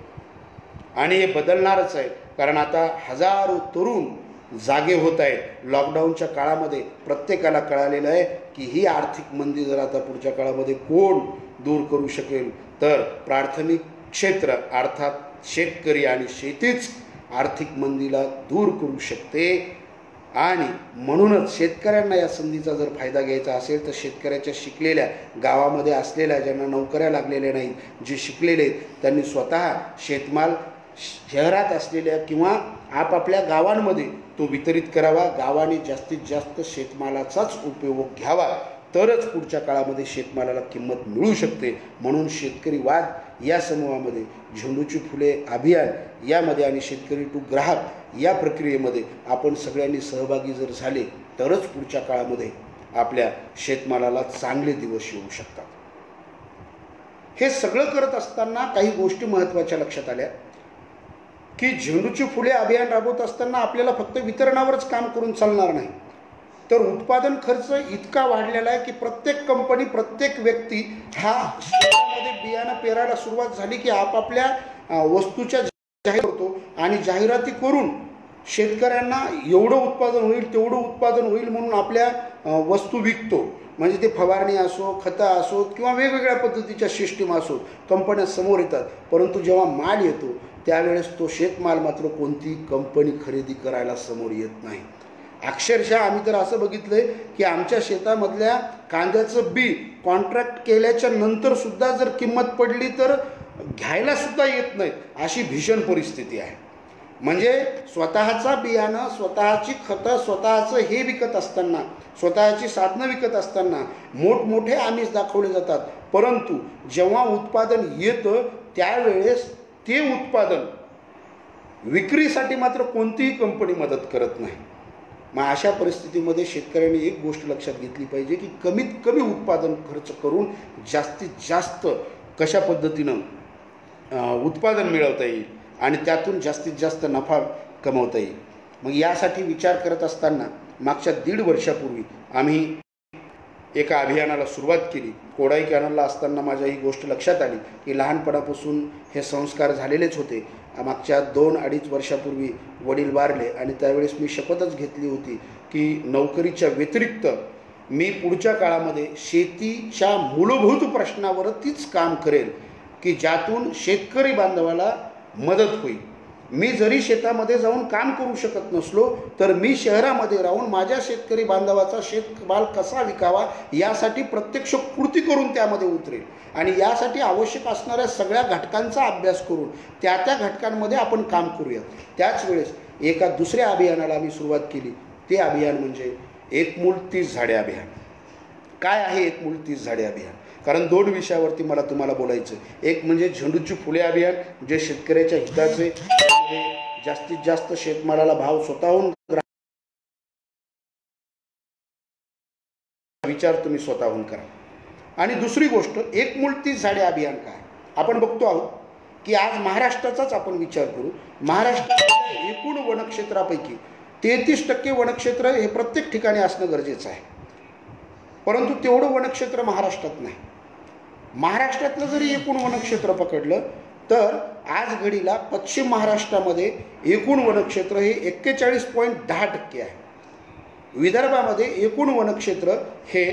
आणि हे बदलणारच आहे. कारण आता हजारो तरुण जागे होत आहेत. लॉकडाऊनच्या काळामध्ये प्रत्येकाला कळालेलं आहे की ही आर्थिक मंदी जर आता पुढच्या काळामध्ये कोण दूर करू शकेल, तर प्राथमिक क्षेत्र अर्थात शेतकरी आणि शेतीच आर्थिक मंदीला दूर करू शकते. आणि म्हणूनच शेतकऱ्यांना या संधीचा जर फायदा घ्यायचा असेल तर शेतकऱ्याच्या शिकलेल्या, गावामध्ये असलेल्या, ज्यांना नोकऱ्या लागलेल्या नाहीत, जे शिकलेले आहेत, त्यांनी स्वतः शेतमाल शहरात असलेल्या किंवा आपापल्या गावांमध्ये तो वितरित करावा. गावाने जास्तीत जास्त शेतमालाचाच उपयोग घ्यावा, तरच पुढच्या काळामध्ये शेतमालाला किंमत मिळू शकते. म्हणून शेतकरी वाद या समूहामध्ये, झेंडूची फुले अभियान यामध्ये आणि शेतकरी टू ग्राहक या प्रक्रियेमध्ये आपण सगळ्यांनी सहभागी जर झाले तरच पुढच्या काळामध्ये आपल्या शेतमालाला चांगले दिवस येऊ शकतात. हे सगळं करत असताना काही गोष्टी महत्त्वाच्या लक्षात आल्या की झेंडूची फुले अभियान राबवत असताना आपल्याला फक्त वितरणावरच काम करून चालणार नाही, तर उत्पादन खर्च इतका वाढलेला आहे की प्रत्येक कंपनी, प्रत्येक व्यक्ती हा शेतामध्ये बियाणं पेरायला सुरुवात झाली की आपापल्या वस्तूच्या जाहीर करतो आणि जाहिराती करून शेतकऱ्यांना एवढं उत्पादन होईल, तेवढं उत्पादन होईल म्हणून आपल्या वस्तू विकतो. म्हणजे ते फवारणी असो, खतं असोत किंवा वेगवेगळ्या पद्धतीच्या सिस्टीम असोत, कंपन्या समोर येतात. परंतु जेव्हा माल येतो त्यावेळेस तो शेतमाल मात्र कोणती कंपनी खरेदी करायला समोर येत नाही. अक्षरशः आम्ही तर असं बघितलं आहे की आमच्या शेतामधल्या कांद्याचं बी कॉन्ट्रॅक्ट केल्याच्या नंतरसुद्धा जर किंमत पडली तर घ्यायलासुद्धा येत नाही, अशी भीषण परिस्थिती आहे. म्हणजे स्वतःचा बियाणं, स्वतःची खतं, स्वतःचं हे विकत असताना, स्वतःची साधनं विकत असताना मोठमोठे आमिष दाखवले जातात, परंतु जेव्हा उत्पादन येतं त्यावेळेस ते उत्पादन विक्रीसाठी मात्र कोणतीही कंपनी मदत करत नाही. मग अशा परिस्थितीमध्ये शेतकऱ्यांनी एक गोष्ट लक्षात घेतली पाहिजे की कमीत कमी उत्पादन खर्च करून जास्तीत जास्त कशा पद्धतीनं उत्पादन मिळवता येईल आणि त्यातून जास्तीत जास्त नफा कमवता येईल. मग यासाठी विचार करत असताना मागच्या 1.5 वर्षापूर्वी आम्ही एका अभियानाला सुरुवात केली. कोडाई कॅनलला असताना माझ्या ही गोष्ट लक्षात आली की लहानपणापासून हे संस्कार झालेलेच होते. मागच्या 2-2.5 वर्षापूर्वी वडील वारले आणि त्यावेळेस मी शपथच घेतली होती की नोकरीच्या व्यतिरिक्त मी पुढच्या काळामध्ये शेतीच्या मूलभूत प्रश्नावरतीच काम करेल की ज्यातून शेतकरी बांधवाला मदत होईल. मी जरी शेतामध्ये जाऊन काम करू शकत नसलो तर मी शहरामध्ये राहून माझ्या शेतकरी बांधवाचा शेतमाल कसा विकावा यासाठी प्रत्यक्ष कृती करून त्यामध्ये उतरेल आणि यासाठी आवश्यक असणाऱ्या सगळ्या घटकांचा अभ्यास करून त्या घटकांमध्ये आपण काम करूया. त्याच वेळेस एका दुसऱ्या अभियानाला आम्ही सुरुवात केली. ते अभियान म्हणजे एक मूल 30 झाडे अभियान. काय आहे एक मूल 30 झाडे अभियान? कारण 2 विषयावरती मला तुम्हाला बोलायचं. एक म्हणजे झेंडूची फुले अभियान, जे शेतकऱ्याच्या हिताचे, जास्तीत जास्त शेतमालाला भाव स्वतःहून विचार तुम्ही स्वतःहून करा. आणि दुसरी गोष्ट एक मूल 30 झाडे अभियान काय? आपण बघतो आहोत की आज महाराष्ट्राचाच आपण विचार करू. महाराष्ट्राच्या एकूण वनक्षेत्रापैकी 33% वनक्षेत्र हे प्रत्येक ठिकाणी असणं गरजेचं आहे. परंतु तेवढं वनक्षेत्र महाराष्ट्रात नाही. महाराष्ट्रातलं जरी एकूण वनक्षेत्र पकडलं तर आज घडीला पश्चिम महाराष्ट्रामध्ये एकूण वनक्षेत्र हे 41.10% आहे. विदर्भामध्ये एकूण वनक्षेत्र हे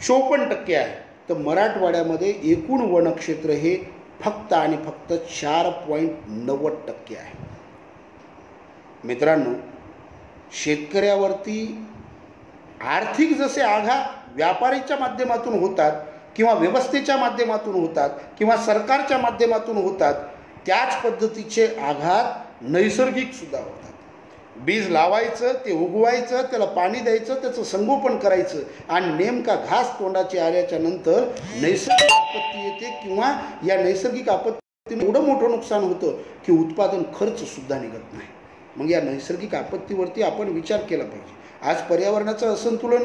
54% आहे. तर मराठवाड्यामध्ये एकूण वनक्षेत्र हे फक्त आणि फक्त 4.90% आहे. मित्रांनो, शेतकऱ्यावरती आर्थिक जसे आघात व्यापारीच्या माध्यमातून होतात किंवा व्यवस्थेच्या माध्यमातून होतात किंवा सरकारच्या माध्यमातून होतात, त्याच पद्धतीचे आघात नैसर्गिक सुद्धा होतात. बीज लावायचं, ते उगवायचं, त्याला पाणी द्यायचं, त्याचं संगोपन करायचं आणि नेमका घास तोंडाची आल्याच्या नंतर नैसर्गिक आपत्ती येते किंवा या नैसर्गिक आपत्तीने एवढं मोठं नुकसान होतं की उत्पादन खर्च सुद्धा निघत नाही. मग या नैसर्गिक आपत्तीवरती आपण विचार केला पाहिजे. आज पर्यावरणाचं असंतुलन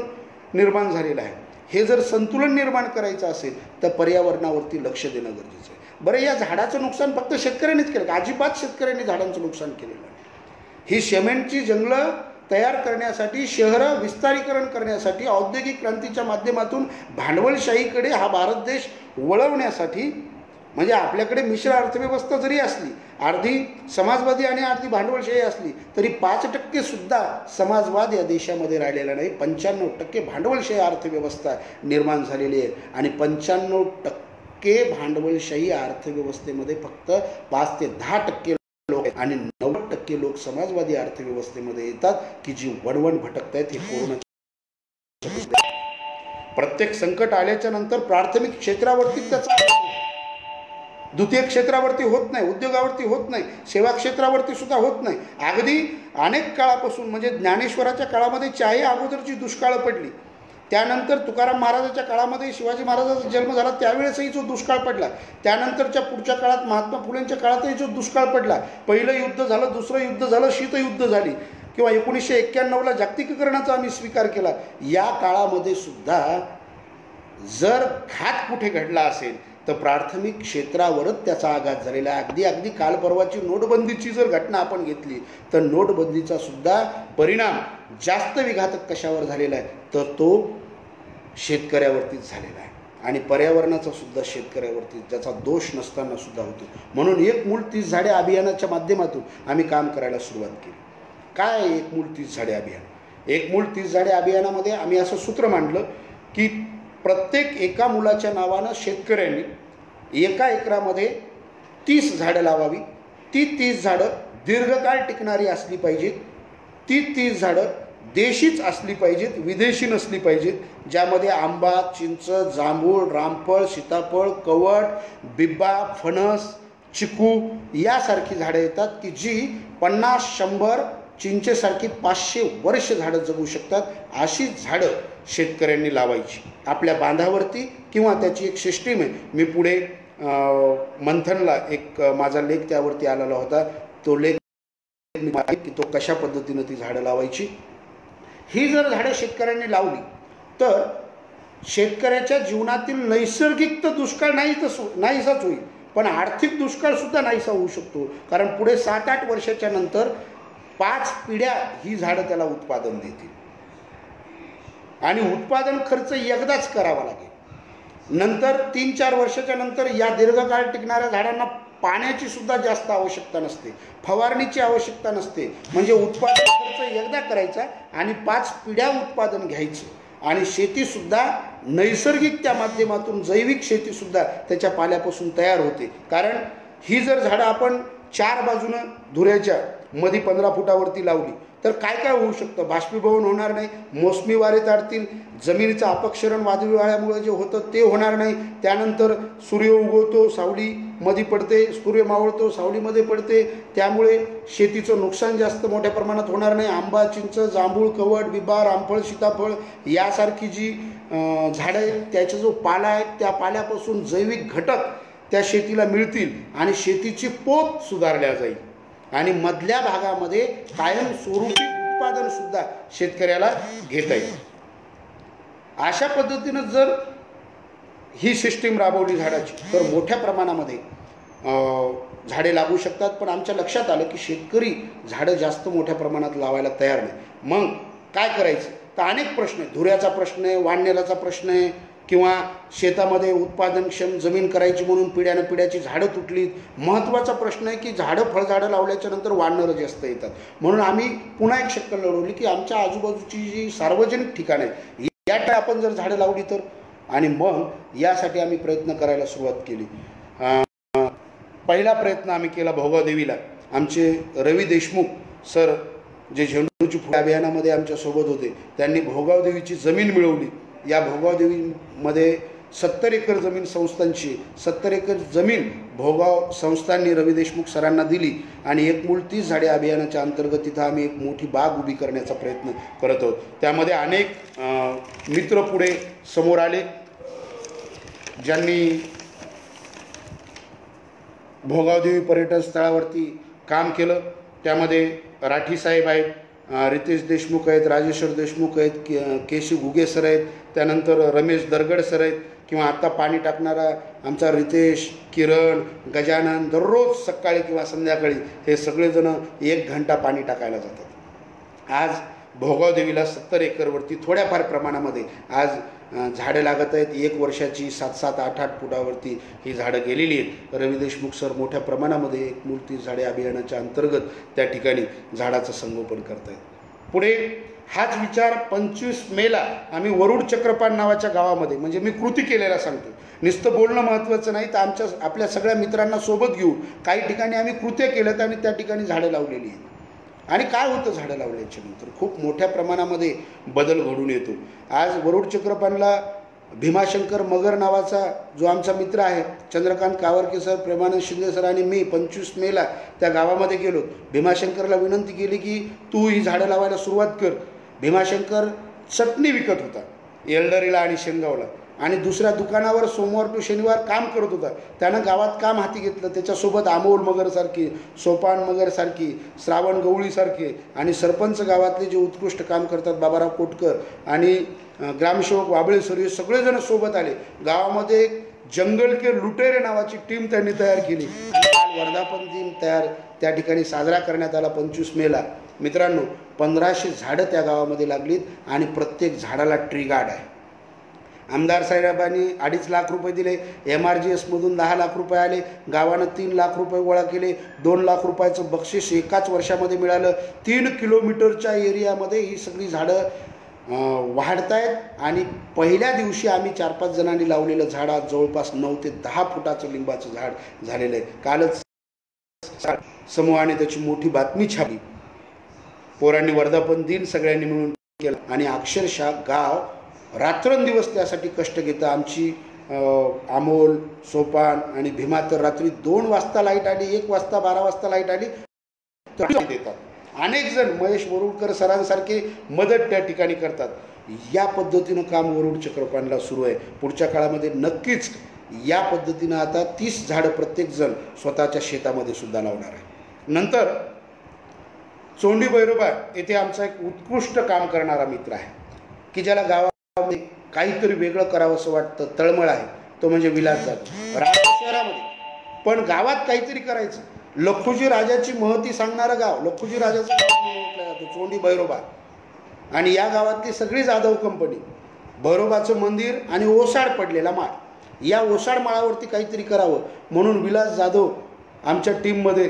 निर्माण झालेलं आहे. हे जर संतुलन निर्माण करायचं असेल तर पर्यावरणावरती लक्ष देणं गरजेचं आहे. बरं, या झाडाचं नुकसान फक्त शेतकऱ्यांनीच केलं का? अजिबात शेतकऱ्यांनी झाडांचं नुकसान केलेलं नाही. ही सिमेंटची जंगलं तयार करण्यासाठी, शहरं विस्तारीकरण करण्यासाठी, औद्योगिक क्रांतीच्या माध्यमातून भांडवलशाहीकडे हा भारत देश वळवण्यासाठी, म्हणजे आपल्याकडे मिश्र अर्थव्यवस्था जरी असली, अर्धी समाजवादी आणि अर्धी भांडवलशाही असली, तरी 5% सुद्धा समाजवाद या देशामध्ये राहिलेला नाही. 95% भांडवलशाही अर्थव्यवस्था निर्माण झालेली आहे आणि 95% भांडवलशाही अर्थव्यवस्थेमध्ये फक्त 5 ते 10% लोक आणि 90% लोक समाजवादी अर्थव्यवस्थेमध्ये येतात की जी वणवण भटकत आहेत. हे कोरोना प्रत्येक संकट आल्याच्या नंतर प्राथमिक क्षेत्रावरती त्याचा, द्वितीय क्षेत्रावरती होत नाही, उद्योगावरती होत नाही, सेवा क्षेत्रावरती सुद्धा होत नाही. अगदी अनेक काळापासून, म्हणजे ज्ञानेश्वराच्या काळामध्ये चाहे अगोदरची दुष्काळ पडली, त्यानंतर तुकाराम महाराजाच्या काळामध्ये शिवाजी महाराजांचा जन्म झाला त्यावेळेसही जो दुष्काळ पडला, त्यानंतरच्या पुढच्या काळात महात्मा फुलेंच्या काळातही जो दुष्काळ पडला, पहिलं युद्ध झालं, दुसरं युद्ध झालं, शीतयुद्ध झाली किंवा 1991ला जागतिकीकरणाचा आम्ही स्वीकार केला, या काळामध्ये सुद्धा जर घात कुठे घडला असेल तर प्राथमिक क्षेत्रावरच त्याचा आघात झालेला आहे. अगदी काल परवाची नोटबंदीची जर घटना आपण घेतली तर नोटबंदीचा सुद्धा परिणाम जास्त विघातक कशावर झालेला आहे तर तो शेतकऱ्यावरतीच झालेला आहे आणि पर्यावरणाचा सुद्धा शेतकऱ्यावरती, ज्याचा दोष नसताना सुद्धा होतो. म्हणून एक मूल 30 झाडे अभियानाच्या माध्यमातून आम्ही काम करायला सुरुवात केली. काय एक मूल 30 झाडे अभियान? एक मूल 30 झाडे अभियानामध्ये आम्ही असं सूत्र मांडलं की प्रत्येक एका मुलाच्या नावानं शेतकऱ्यांनी एका एकरामध्ये 30 झाडं लावावी. ती 30 झाडं दीर्घकाळ टिकणारी असली पाहिजेत. ती 30 झाडं देशीच असली पाहिजेत, विदेशी नसली पाहिजेत, ज्यामध्ये आंबा, चिंच, जांभूळ, रामफळ, सीताफळ, कवट, बिब्बा, फणस, चिकू यासारखी झाडं येतात की जी 50-100, चिंचेसारखी 500 वर्ष झाडं जगू शकतात. अशी झाडं शेतकऱ्यांनी लावायची आपल्या बांधावरती किंवा त्याची एक सिस्टीम आहे. मी पुढे मंथनला एक माझा लेख त्यावरती आलेला होता, तो लेख की तो कशा पद्धतीनं ती झाडं लावायची. ही जर झाडं शेतकऱ्यांनी लावली तर शेतकऱ्याच्या जीवनातील नैसर्गिक तर दुष्काळ नाहीसाच होईल, पण आर्थिक दुष्काळ सुद्धा नाहीसा होऊ शकतो. कारण पुढे 7-8 वर्षाच्या नंतर 5 पिढ्या ही झाडं त्याला उत्पादन देतील आणि उत्पादन खर्च एकदाच करावा लागेल। नंतर 3-4 वर्षाच्या नंतर या दीर्घकाळ टिकणाऱ्या झाडांना पाण्याची सुद्धा जास्त आवश्यकता नसते, फवारणीची आवश्यकता नसते। म्हणजे उत्पादन खर्च एकदा करायचा आणि 5 पिढ्या उत्पादन घ्यायचं आणि शेतीसुद्धा नैसर्गिक त्या माध्यमातून जैविक शेतीसुद्धा त्याच्या पाल्यापासून तयार होते। कारण ही जर झाडं आपण 4 बाजूनं धुऱ्याच्या मध्ये 15 फुटावरती लावली तर काय काय होऊ शकतं? बाष्पीभवन होणार नाही, मोसमी वारे ताडतील, जमिनीचं अपक्षरण वादळी वाऱ्यामुळे जे होतं ते होणार नाही। त्यानंतर सूर्य उगवतो, सावली मध्ये पडते, सूर्य मावळतो, सावलीमध्ये पडते, त्यामुळे शेतीचं नुकसान जास्त मोठ्या प्रमाणात होणार नाही। आंबा, चिंच, जांभूळ, कवट, बिबा, रामफळ, सीताफळ यासारखी जी झाडं आहेत त्याचा जो पाला आहे त्या पाल्यापासून जैविक घटक त्या शेतीला मिळतील आणि शेतीची पोत सुधारल्या जाईल आणि मधल्या भागामध्ये कायमस्वरूपी उत्पादन सुद्धा शेतकऱ्याला घेता येईल। अशा पद्धतीनं जर ही सिस्टीम राबवली झाडाची तर मोठ्या प्रमाणामध्ये झाडे लागू शकतात। पण आमच्या लक्षात आलं की शेतकरी झाडं जास्त मोठ्या प्रमाणात लावायला तयार नाही। मग काय करायचं? तर अनेक प्रश्न आहेत। धुऱ्याचा प्रश्न आहे, वाढनेराचा प्रश्न आहे, किंवा शेतामध्ये उत्पादनक्षम जमीन करायची म्हणून पिढ्यानं पिढ्याची झाडं तुटलीत। महत्त्वाचा प्रश्न आहे की फळझाडं लावल्याच्या नंतर वाढणारं जास्त येतात। म्हणून आम्ही पुन्हा एक शक्कल लढवली की आमच्या आजूबाजूची जी सार्वजनिक ठिकाणं आहेत या ठिकाणी आपण जर झाडं लावली तर, आणि मग यासाठी आम्ही प्रयत्न करायला सुरुवात केली। पहिला प्रयत्न आम्ही केला भोगाव देवीला। आमचे रवी देशमुख सर जे झेंडूची फुले अभियानामध्ये आमच्यासोबत होते त्यांनी भोगाव देवीची जमीन मिळवली। या भोगाव देवीमध्ये 70 एकर जमीन संस्थांची, 70 एकर जमीन भोगाव संस्थांनी रवी देशमुख सरांना दिली आणि 1 मूळ 30 झाडे अभियानाच्या अंतर्गत तिथं आम्ही एक मोठी बाग उभी करण्याचा प्रयत्न करत आहोत। त्यामध्ये अनेक मित्र पुढे समोर आले ज्यांनी भोगावदेवी पर्यटन स्थळावरती काम केलं। त्यामध्ये राठी साहेब आहेत, रितेश देशमुख आहेत, राजेश्वर देशमुख आहेत, केशी घुगे सर आहेत, त्यानंतर रमेश दरगड सर आहेत, किंवा आत्ता पाणी टाकणारा आमचा रितेश, किरण, गजानन दररोज सकाळी किंवा संध्याकाळी हे सगळेजण 1 घंटा पाणी टाकायला जातात। आज भोगाव देवीला 70 एकरवरती थोड्याफार प्रमाणामध्ये आज झाडं लागत आहेत। 1 वर्षाची 7-7, 8-8 फुटावरती ही झाडं गेलेली आहेत। रवी देशमुख सर मोठ्या प्रमाणामध्ये 1 मूळ 30 झाडे अभियानाच्या अंतर्गत त्या ठिकाणी झाडाचं संगोपन करत आहेत। पुढे हाच विचार 25 मेला आम्ही वरुड चक्रपाण नावाच्या गावामध्ये, म्हणजे मी कृती केलेला सांगतो, नुसतं बोलणं महत्त्वाचं नाही तर आपल्या सगळ्या मित्रांना सोबत घेऊन काही ठिकाणी आम्ही कृत्य केलं आणि त्या ठिकाणी झाडं लावलेली आहेत। आणि काय होतं झाडं लावल्याच्या नंतर? खूप मोठ्या प्रमाणामध्ये बदल घडून येतो। आज वरुड चक्रपाणला भीमाशंकर मगर नावाचा जो आमचा मित्र आहे, चंद्रकांत कावरके सर, प्रेमानंद शिंदे सर आणि मी 25 मेला त्या गावामध्ये गेलो। भीमाशंकरला विनंती केली की तू ही झाडं लावायला सुरुवात कर। भीमाशंकर चटणी विकत होता येलदरीला आणि शेनगावला आणि दुसऱ्या दुकानावर सोमवार टू शनिवार काम करत होता। त्यानं गावात काम हाती घेतलं। त्याच्यासोबत अमोल मगरसारखी, सोपान मगरसारखी, श्रावण गवळीसारखे आणि सरपंच गावातले जे उत्कृष्ट काम करतात बाबाराव कोटकर आणि ग्रामसेवक वाबळे सर हे सगळेजण सोबत आले। गावामध्ये एक जंगल के लुटेरे नावाची टीम त्यांनी तयार केली। वर्धापन दिन त्या ठिकाणी साजरा करण्यात आला 25 मेला। मित्रांनो 1500 झाडं त्या गावामध्ये लागलीत आणि प्रत्येक झाडाला ट्री गार्ड आहे। आमदार साहेबांनी 2.5 लाख रुपये दिले, MRGSमधून 10 लाख रुपये आले, गावानं 3 लाख रुपये गोळा केले, 2 लाख रुपयाचं बक्षीस एकाच वर्षामध्ये मिळालं। 3 किलोमीटरच्या एरियामध्ये ही सगळी झाडं वाढतायत आणि पहिल्या दिवशी आम्ही 4-5 जणांनी लावलेलं झाड आज जवळपास 9 ते 10 फुटाचं लिंबाचं झाड झालेलं आहे। कालच समूहाने त्याची मोठी बातमी छापली। पोरांनी वर्धापन दिन सगळ्यांनी मिळून केलं आणि अक्षरशः गाव रात्रंदिवस त्यासाठी कष्ट घेतं। आमची अमोल, सोपान आणि भीमा तर रात्री 2 वाजता लाईट आली, 1 वाजता, 12 वाजता लाईट आली तर देतात। अनेक जण महेश वरुडकर सरांसारखे मदत त्या ठिकाणी करतात। या पद्धतीनं काम वरुड चक्रपाणला सुरू आहे। पुढच्या काळामध्ये नक्कीच या पद्धतीनं आता 30 झाडं प्रत्येकजण स्वतःच्या शेतामध्ये सुद्धा लावणार आहे। नंतर चोंडी भैरोबा येथे आमचा एक उत्कृष्ट काम करणारा मित्र आहे की ज्याला गावामध्ये काहीतरी वेगळं करावं असं वाटतं, तळमळ आहे, तो म्हणजे विलास जाधव। शहरामध्ये पण गावात काहीतरी करायचं। लखुजी राजाची महती सांगणारं गाव, लखुजी राजाचं गाव म्हटलं जातं चोंडी भैरोबा। आणि या गावातली सगळी जाधव कंपनी, भैरोबाचं मंदिर आणि ओसाड पडलेला माळ, या ओसाड माळावरती काहीतरी करावं म्हणून विलास जाधव आमच्या टीममध्ये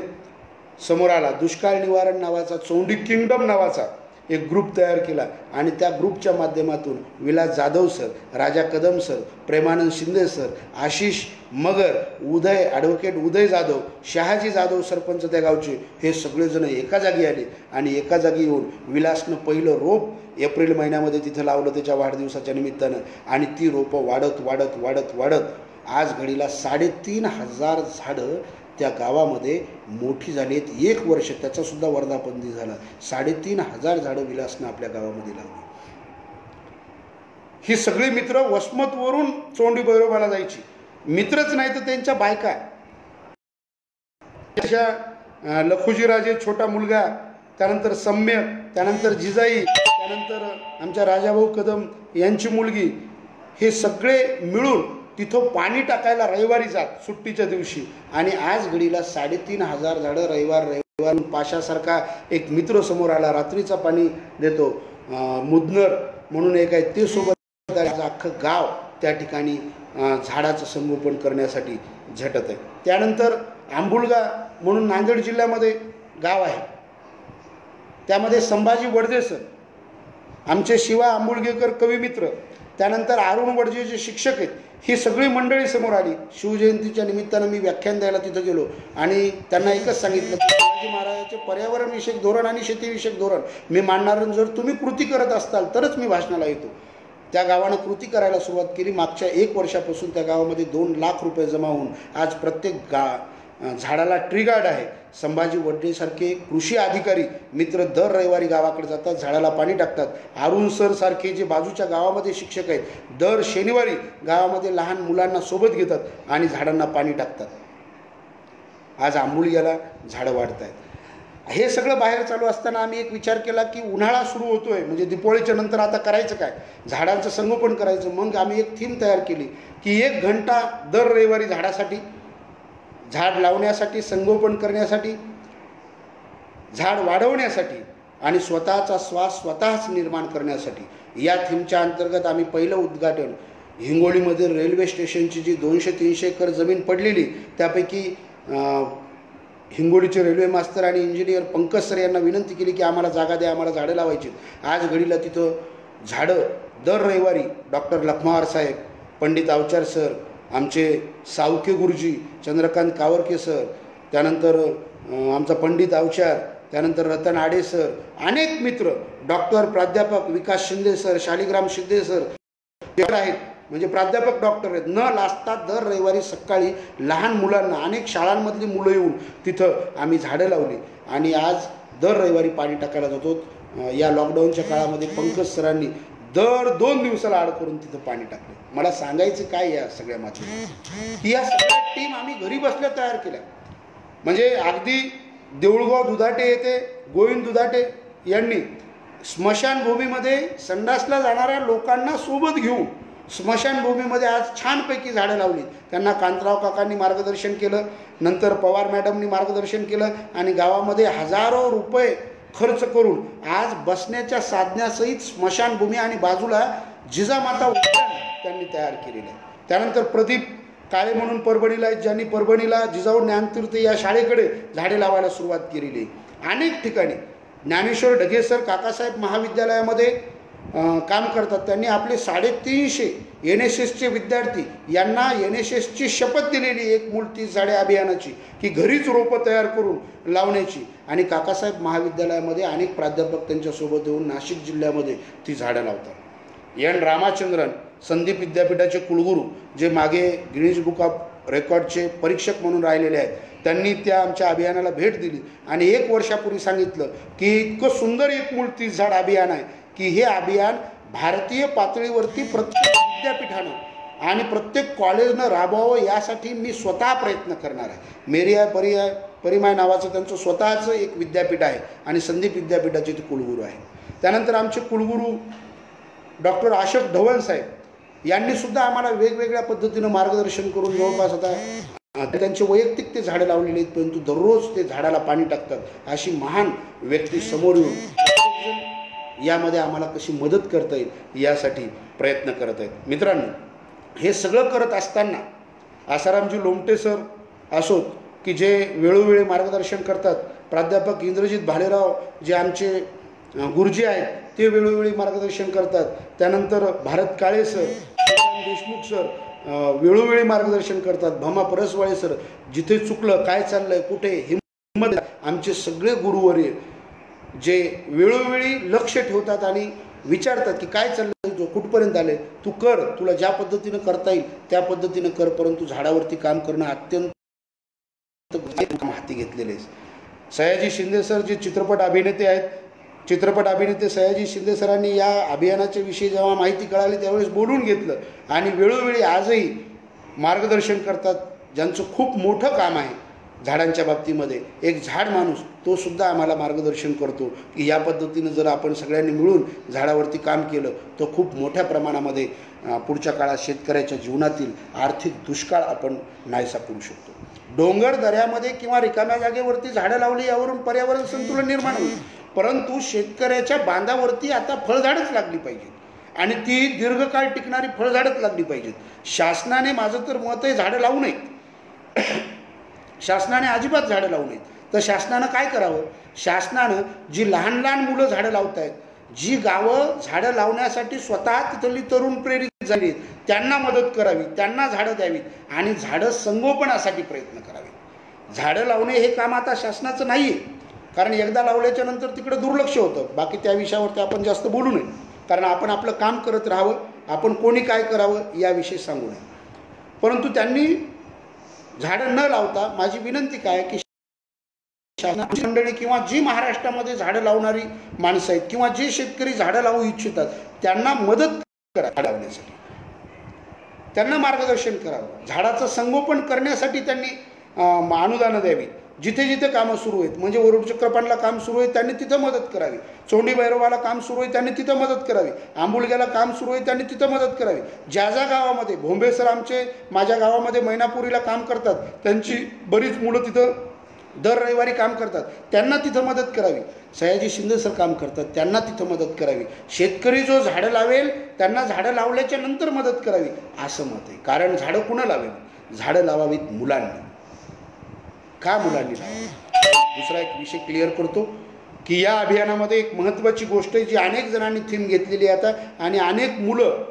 समोर आला. दुष्काळ निवारण नावाचा, चौंडी किंगडम नावाचा एक ग्रुप तयार केला आणि त्या ग्रुपच्या माध्यमातून Vilas Jadhav sir, Raja Kadam sir, Premanand Shinde sir, Ashish मगर, ॲडव्होकेट उदय जाधव, शहाजी जाधव सरपंच त्या गावचे, हे सगळेजण एका जागी आले आणि एका जागी येऊन विलासनं पहिलं रोप एप्रिल महिन्यामध्ये तिथं लावलं त्याच्या वाढदिवसाच्या निमित्तानं आणि ती रोपं वाढत वाढत वाढत वाढत आज घडीला 3,500 झाडं त्या गावामध्ये मोठी झाली आहेत. 1 वर्ष त्याचासुद्धा वर्धापनदी झाला. 3,500 झाडं विलासनं आपल्या गावामध्ये लावली. ही सगळी मित्र वसमतवरून चोंडी भैरोबाला जायची. मित्रच नाही तर त्यांच्या बायका, त्याच्या लखुजीराजे छोटा मुलगा, त्यानंतर सम्यक, त्यानंतर जिजाई, त्यानंतर आमच्या राजाभाऊ कदम यांची मुलगी, हे सगळे मिळून तिथं पाणी टाकायला रविवारी जात सुट्टीच्या दिवशी. आणि आज घडीला 3,500 झाडं रविवार पाशासारखा एक मित्र समोर आला, रात्रीचा पाणी देतो, मुदनर म्हणून एक आहे, ते सोबत अख्खं गाव त्या ठिकाणी झाडाचं संगोपन करण्यासाठी झटत आहे. त्यानंतर आंबुलगा म्हणून नांदेड जिल्ह्यामध्ये गाव आहे, त्यामध्ये संभाजी वडदे सर, आमचे शिवा आंबुलगेकर कविमित्र, त्यानंतर अरुण वडजे जे शिक्षक आहेत, ही सगळी मंडळी समोर आली. शिवजयंतीच्या निमित्तानं मी व्याख्यान द्यायला तिथं गेलो आणि त्यांना एकच सांगितलं की शिवाजी महाराजांचे पर्यावरणविषयक धोरण आणि शेतीविषयक धोरण मी मांडणार, जर तुम्ही कृती करत असताल तरच मी भाषणाला येतो. त्या गावानं कृती करायला सुरुवात केली. मागच्या 1 वर्षापासून त्या गावामध्ये 2 लाख रुपये जमा होऊन आज प्रत्येक झाडाला ट्री गार्ड आहे. संभाजी वड्डेसारखे कृषी अधिकारी मित्र दर रविवारी गावाकडे जातात, झाडाला पाणी टाकतात. अरुण सर सारखे जे बाजूच्या गावामध्ये शिक्षक आहेत, दर शनिवारी गावामध्ये लहान मुलांना सोबत घेतात आणि झाडांना पाणी टाकतात. आज आंबुलग्याला झाडं वाढत आहेत. हे सगळं बाहेर चालू असताना आम्ही एक विचार केला की उन्हाळा सुरू होतोय, म्हणजे दीपावलीच्या नंतर आता करायचं काय, झाडांचं संगोपन करायचं. मग आम्ही एक थीम तयार केली की 1 घंटा दर रविवारी झाडासाठी, झाड लावण्यासाठी, संगोपन करण्यासाठी, झाड वाढवण्यासाठी आणि स्वतःचा श्वास स्वतःच निर्माण करण्यासाठी, या थीमच्या अंतर्गत आम्ही पहिलं उद्घाटन हिंगोलीमध्ये रेल्वे स्टेशनची जी 200-300 एकर जमीन पडलेली, त्यापैकी हिंगोलीचे रेल्वे मास्तर आणि इंजिनियर पंकज सर यांना विनंती केली की आम्हाला जागा द्या, आम्हाला झाडं लावायची. आज घडीला तिथं झाडं दर रविवारी डॉक्टर लखमार साहेब, पंडित अवचार सर, आमचे सावके गुरुजी, चंद्रकांत कावरके सर, त्यानंतर आमचा पंडित अवचार, त्यानंतर रतन आडे सर, अनेक मित्र, डॉक्टर प्राध्यापक विकास शिंदे सर, शालिग्राम शिंदे सर आहेत, म्हणजे प्राध्यापक डॉक्टर आहेत, न लाजता दर रविवारी सकाळी लहान मुलांना, अनेक शाळांमधली मुलं येऊन तिथं आम्ही झाडं लावली आणि आज दर रविवारी पाणी टाकायला जातो. या लॉकडाऊनच्या काळामध्ये पंकज सरांनी दर 2 दिवसाला आड करून तिथं पाणी टाकलं. मला सांगायचं काय या सगळ्या माध्यमात की या सगळ्या टीम आम्ही घरी बसल्या तयार केल्या. म्हणजे अगदी देऊळगाव दुधाटे येथे गोविंद दुधाटे यांनी स्मशानभूमीमध्ये संडासला जाणाऱ्या लोकांना सोबत घेऊन स्मशानभूमीमध्ये आज छानपैकी झाडं लावली. त्यांना कांतराव काकांनी मार्गदर्शन केलं, नंतर पवार मॅडमनी मार्गदर्शन केलं आणि गावामध्ये हजारो रुपये खर्च करून आज बसण्याच्या साधण्यासहित स्मशानभूमी आणि बाजूला जिजामाता उद्यान त्यांनी तयार केलेलं आहे. त्यानंतर प्रदीप काळे म्हणून परभणीला आहेत, ज्यांनी परभणीला जिजाऊ ज्ञानतीर्थ या शाळेकडे झाडे लावायला सुरुवात केलेली आहे. अनेक ठिकाणी ज्ञानेश्वर ढगेसर काकासाहेब महाविद्यालयामध्ये काम करतात. त्यांनी आपले 350 NSSचे विद्यार्थी यांना NSSची शपथ दिलेली, 1 मूळ 30 झाडे अभियानाची, की घरीच रोपं तयार करून लावण्याची. आणि काकासाहेब महाविद्यालयामध्ये अनेक प्राध्यापक त्यांच्यासोबत येऊन नाशिक जिल्ह्यामध्ये ती झाडं लावतात. N रामाचंद्रन संदीप विद्यापीठाचे कुलगुरू, जे मागे गिनीज बुक ऑफ रेकॉर्डचे परीक्षक म्हणून राहिलेले आहेत, त्यांनी त्या आमच्या अभियानाला भेट दिली आणि 1 वर्षापूर्वी सांगितलं की इतकं सुंदर 1 मूळ 30 झाड अभियान आहे की हे अभियान भारतीय पातळीवरती प्रत्येक विद्यापीठानं आणि प्रत्येक कॉलेजनं राबवावं, यासाठी मी स्वतः प्रयत्न करणार आहे. मेरिया परिमाय नावाचं त्यांचं स्वतःचं एक विद्यापीठ आहे आणि संदीप विद्यापीठाचे ते कुलगुरू आहे. त्यानंतर आमचे कुलगुरू डॉक्टर अशोक ढवण साहेब यांनीसुद्धा आम्हाला वेगवेगळ्या पद्धतीनं मार्गदर्शन करून जवळपास आता त्यांचे वैयक्तिक ते झाडं लावलेली आहेत, परंतु दररोज ते झाडाला पाणी टाकतात. अशी महान व्यक्ती समोर येऊन यामध्ये आम्हाला कशी मदत करता येईल यासाठी प्रयत्न करत आहेत. मित्रांनो, हे सगळं करत असताना आसारामजी लोमटे सर असोत की जे वेळोवेळी मार्गदर्शन करतात, प्राध्यापक इंद्रजित भालेराव जे आमचे गुरुजी आहेत ते वेळोवेळी मार्गदर्शन करतात, त्यानंतर भारत काळे सर, देशमुख सर वेळोवेळी मार्गदर्शन करतात, भमा परसवाळे सर जिथे चुकलं काय चाललंय कुठे हिंमत, आमचे सगळे गुरुवर्य जे वेळोवेळी लक्ष ठेवतात आणि विचारतात की काय चाललंय, तो कुठपर्यंत आले, तू कर, तुला ज्या पद्धतीनं करता येईल त्या पद्धतीनं कर, परंतु झाडावरती काम करणं अत्यंत हाती घेतलेले आहे. सयाजी शिंदे सर जे चित्रपट अभिनेते आहेत, चित्रपट अभिनेते सयाजी शिंदे सरांनी या अभियानाच्या विषयी जेव्हा माहिती कळाली त्यावेळेस बोलून घेतलं आणि वेळोवेळी आजही मार्गदर्शन करतात, ज्यांचं खूप मोठं काम आहे झाडांच्या बाबतीमध्ये. एक झाड माणूस तो सुद्धा आम्हाला मार्गदर्शन करतो की या पद्धतीनं जर आपण सगळ्यांनी मिळून झाडावरती काम केलं तर खूप मोठ्या प्रमाणामध्ये पुढच्या काळात शेतकऱ्याच्या जीवनातील आर्थिक दुष्काळ आपण नाहीसा करू शकतो. डोंगर दऱ्यामध्ये किंवा रिकाम्या जागेवरती झाडं लावली यावरून पर्यावरण संतुलन निर्माण होईल, परंतु शेतकऱ्याच्या बांधावरती आता फळझाडच लागली पाहिजेत आणि ती दीर्घकाळ टिकणारी फळझाडच लागली पाहिजेत. शासनाने, माझं तर मत आहे, झाडं लावू नयेत. शासनाने अजिबात झाडं लावू नयेत. तर शासनानं काय करावं? शासनानं जी लहान लहान मुलं झाडं लावत आहेत, जी गावं झाडं लावण्यासाठी स्वतः तिथली तरुण प्रेरित झाली त्यांना मदत करावी, त्यांना झाडं द्यावीत आणि झाडं संगोपनासाठी प्रयत्न करावे. झाडं लावणे हे काम आता शासनाचं नाही आहे, कारण एकदा लावल्याच्या नंतर तिकडे दुर्लक्ष होतं. बाकी त्या विषयावरती आपण जास्त बोलू नये, कारण आपण आपलं काम करत राहावं, आपण कोणी काय करावं याविषयी सांगू नये. परंतु त्यांनी झाडं न लावता माझी विनंती काय की शासनाची मंडळी किंवा जी महाराष्ट्रामध्ये झाडं लावणारी माणसं आहेत किंवा जे शेतकरी झाडं लावू इच्छितात त्यांना मदत करा, झाडं लावण्यासाठी त्यांना मार्गदर्शन करावं, झाडाचं संगोपन करण्यासाठी त्यांनी अनुदानं द्यावी. जिथे जिथे कामं सुरू आहेत, म्हणजे वरुड चक्रपाणला काम सुरू आहे त्यांनी तिथं मदत करावी, चोंडी भैरवाला काम सुरू आहे त्यांनी तिथं मदत करावी, आंबुलग्याला काम सुरू आहे त्यांनी तिथं मदत करावी. ज्या ज्या गावामध्ये, भोंबे सर आमचे माझ्या गावामध्ये मैनापुरीला काम करतात, त्यांची बरीच मुलं तिथं दर रविवारी काम करतात, त्यांना तिथं मदत करावी. सयाजी शिंदे सर काम करतात, त्यांना तिथं मदत करावी. शेतकरी जो झाडं लावेल त्यांना झाडं लावल्याच्या नंतर मदत करावी असं मत आहे. कारण झाडं कुणं लावेल? झाडं लावावीत मुलांनी. का मुलांनी लावावी? दुसरा एक विषय क्लिअर करतो की या अभियानामध्ये एक महत्त्वाची गोष्ट आहे जी अनेक जणांनी थीम घेतलेली आहे आता, आणि अनेक मुलं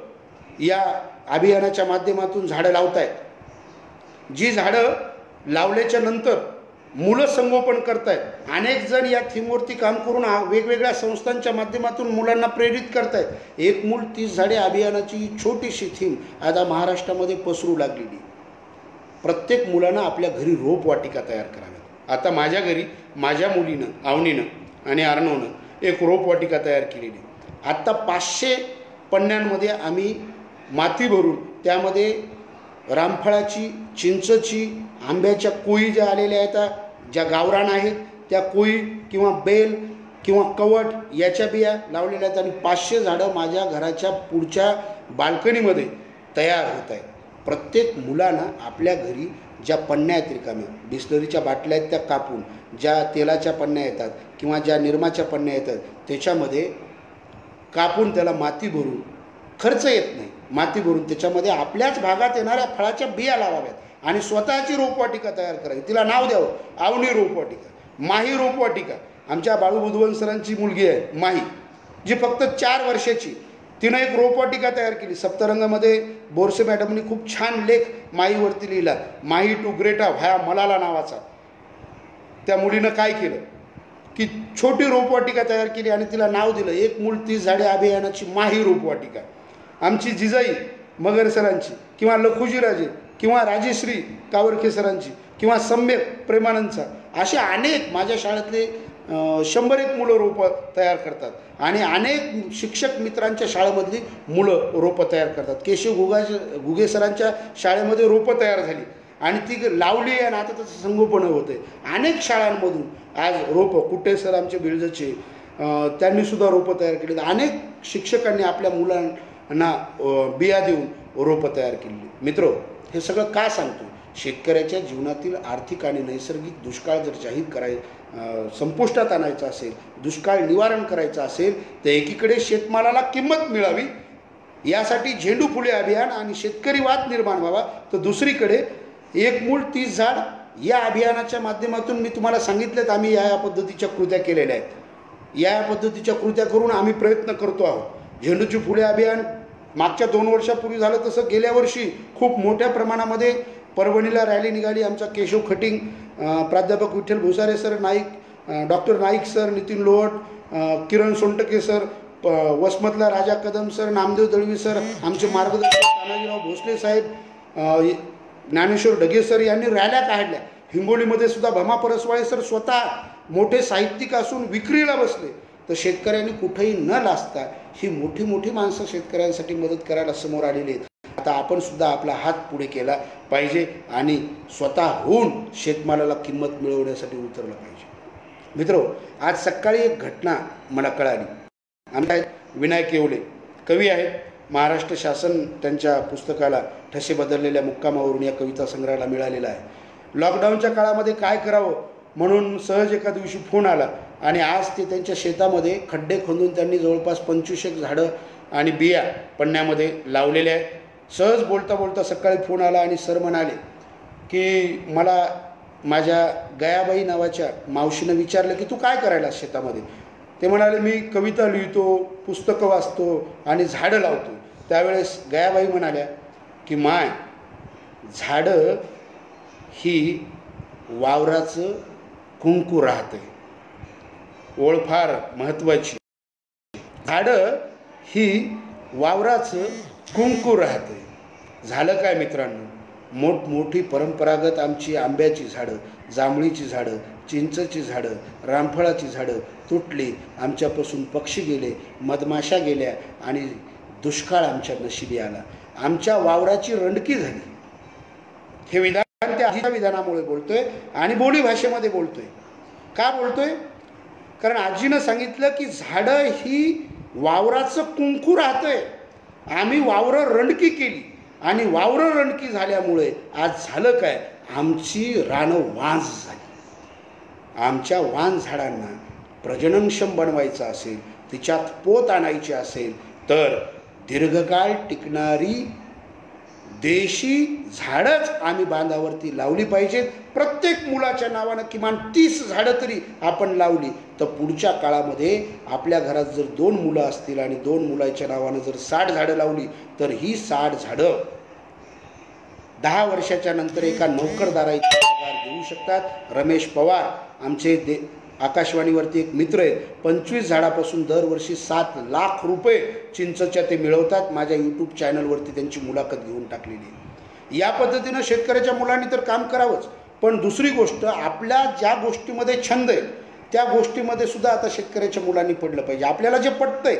या अभियानाच्या माध्यमातून झाडं लावत आहेत. जी झाडं लावल्याच्या नंतर मुलं संगोपन करतायत. अनेक जण या थीमवरती काम करून वेगवेगळ्या संस्थांच्या माध्यमातून मुलांना प्रेरित करतायत. एक मूल 30 झाडे अभियानाची छोटीशी थीम आता महाराष्ट्रामध्ये पसरू लागलेली. प्रत्येक मुलानं आपल्या घरी रोपवाटिका तयार कराव्यात. आता माझ्या घरी माझ्या मुलीनं, अवनीनं आणि अर्णवनं एक रोपवाटिका तयार केलेली. आत्ता 500 पन्न्यांमध्ये आम्ही माती भरून त्यामध्ये रामफळाची, चिंचची, आंब्याच्या कोळी ज्या आलेल्या आहेत, ज्या गावरान आहेत त्या कोळी किंवा बेल किंवा कवट याच्या बिया लावलेल्या आहेत आणि 500 झाडं माझ्या घराच्या पुढच्या बाल्कनीमध्ये तयार होत आहेत. प्रत्येक मुलांना आपल्या घरी ज्या पन्न्या आहेत रिकाम्या, बिस्लरीच्या बाटल्या आहेत त्या कापून, ज्या तेलाच्या पन्न्या येतात किंवा ज्या निरमाच्या पन्न्या येतात त्याच्यामध्ये कापून त्याला माती भरून, खर्च येत नाही, माती भरून त्याच्यामध्ये आपल्याच भागात येणाऱ्या फळाच्या बिया लावाव्यात आणि स्वतःची रोपवाटिका तयार करावी. तिला नाव द्यावं आवनी रोपवाटिका, माही रोपवाटिका. आमच्या बाळू बुधवन सरांची मुलगी आहे माही, जी फक्त 4 वर्षाची, तिनं एक रोपवाटिका तयार केली. सप्तरंगामध्ये बोरसे मॅडमनी खूप छान लेख माहीवरती लिहिला, माही टू ग्रेटा व्हाया मलाला नावाचा. त्या मुलीनं काय केलं की छोटी रोपवाटिका तयार केली आणि तिला नाव दिलं एक मूल 30 झाडे अभियानाची माही रोपवाटिका. आमची जिजाई मगर सरांची किंवा लखुजीराजे किंवा राजेश्री कावरखे सरांची किंवा सम्यक प्रेमानंदचा, असे अनेक माझ्या शाळेतले 100 मुलं रोपं तयार करतात आणि अनेक शिक्षक मित्रांच्या शाळेमधली मुलं रोपं तयार करतात. केशव घुगे सरांच्या शाळेमध्ये रोपं तयार झाली आणि ती लावली आहे आणि आता त्याचं संगोपन होते. अनेक शाळांमधून आज रोपं, कुठे सर आमचे बिळजचे, त्यांनीसुद्धा रोपं तयार केली. अनेक शिक्षकांनी आपल्या मुलांना बिया देऊन रोपं तयार केली. मित्र, हे सगळं का सांगतो? शेतकऱ्याच्या जीवनातील आर्थिक आणि नैसर्गिक दुष्काळ जर जाहीर संपुष्टात आणायचा असेल, दुष्काळ निवारण करायचं असेल, तर एकीकडे शेतमालाला किंमत मिळावी यासाठी झेंडू फुले अभियान आणि शेतकरी वाद निर्माण व्हावा, तर दुसरीकडे एक मूळ 30 झाड या अभियानाच्या माध्यमातून मी तुम्हाला सांगितलेत आम्ही या पद्धतीच्या कृत्या केलेल्या आहेत. या पद्धतीच्या कृत्या करून आम्ही प्रयत्न करतो आहोत. झेंडूची फुले अभियान मागच्या 2 वर्षापूर्वी झालं, तसं गेल्या वर्षी खूप मोठ्या प्रमाणामध्ये परभणीला रॅली निघाली. आमचा केशव खटिंग, प्राध्यापक Vitthal Bhusare sir, doctor Naik sir, Nitin Lohat, Kiran Sontake sir, वसमतला राजा कदम सर, नामदेव दळवी सर, आमचे मार्गदर्शक तानाजीराव भोसले साहेब, ज्ञानेश्वर ढगे सर यांनी रॅल्या काढल्या. हिंगोलीमध्ये सुद्धा भमा परसवाळे सर स्वतः मोठे साहित्यिक असून विक्रीला बसले. तर शेतकऱ्यांनी कुठेही न लाजता ही मोठी मोठी माणसं शेतकऱ्यांसाठी मदत करायला समोर आलेली आहेत. आता आपण सुद्धा आपला हात पुढे केला पाहिजे आणि स्वतःहून शेतमालाला किंमत मिळवण्यासाठी उतरलं पाहिजे. मित्रो, आज सकाळी एक घटना मला कळाली. आमच्या विनायक येवले कवी आहेत. महाराष्ट्र शासन त्यांच्या पुस्तकाला ठसे बदललेल्या मुक्कामावरून या कविता संग्रहाला मिळालेला आहे. लॉकडाऊनच्या काळामध्ये काय करावं म्हणून सहज एका दिवशी फोन आला आणि आज ते त्यांच्या शेतामध्ये खड्डे खोदून त्यांनी जवळपास 25 झाडं आणि बिया पण्ण्यामध्ये लावलेल्या आहेत. सहज बोलता बोलता सकाळी फोन आला आणि सर म्हणाले की मला माझ्या गयाबाई नावाच्या मावशीनं विचारलं की तू काय करायला शेतामध्ये. ते म्हणाले मी कविता लिहितो, पुस्तकं वाचतो आणि झाडं लावतो. त्यावेळेस गयाबाई म्हणाल्या की माय, झाडं ही वावराचं कुंकू राहते. ओळ फार महत्त्वाची. झाडं ही वावराचं कुंकू राहते. झालं काय मित्रांनो, मोठमोठी परंपरागत आमची आंब्याची झाडं, जांभळीची झाडं, चिंचची झाडं, रामफळाची झाडं तुटली. आमच्यापासून पक्षी गेले, मधमाशा गेल्या आणि दुष्काळ आमच्या नशिबी आला. आमच्या वावराची रंडकी झाली. हे विधान त्या आजीच्या विधानामुळे बोलतोय आणि बोली भाषेमध्ये बोलतोय. का बोलतोय? कारण आजीनं सांगितलं की झाडं ही वावराचं कुंकू राहतंय. आम्ही वावरं रंडकी केली आणि वावरं रंडकी झाल्यामुळे आज झालं काय, आमची रानं वांझ झाली. आमच्या वांझ झाडांना प्रजननक्षम बनवायचं असेल, तिच्यात पोत आणायची असेल तर दीर्घकाळ टिकणारी देशी झाडंच आम्ही बांधावरती लावली पाहिजेत. प्रत्येक मुलाच्या नावानं किमान 30 झाडं तरी आपण लावली तर पुढच्या काळामध्ये आपल्या घरात जर 2 मुलं असतील आणि 2 मुलाच्या नावानं जर 60 झाडं लावली तर ही 60 झाडं 10 वर्षाच्या नंतर एका नोकरदाराचा पगार देऊ शकतात. रमेश पवार आमचे आकाशवाणीवरती एक मित्र आहेत, 25 झाडापासून दरवर्षी 7 लाख रुपये चिंचच्या ते मिळवतात. माझ्या यूट्यूब चॅनलवरती त्यांची मुलाखत घेऊन टाकलेली आहे. या पद्धतीनं शेतकऱ्याच्या मुलांनी तर काम करावंच. पण दुसरी गोष्ट, आपल्या ज्या गोष्टीमध्ये छंद आहे त्या गोष्टीमध्ये सुद्धा आता शेतकऱ्याच्या मुलांनी पडलं पाहिजे. आपल्याला जे पटतंय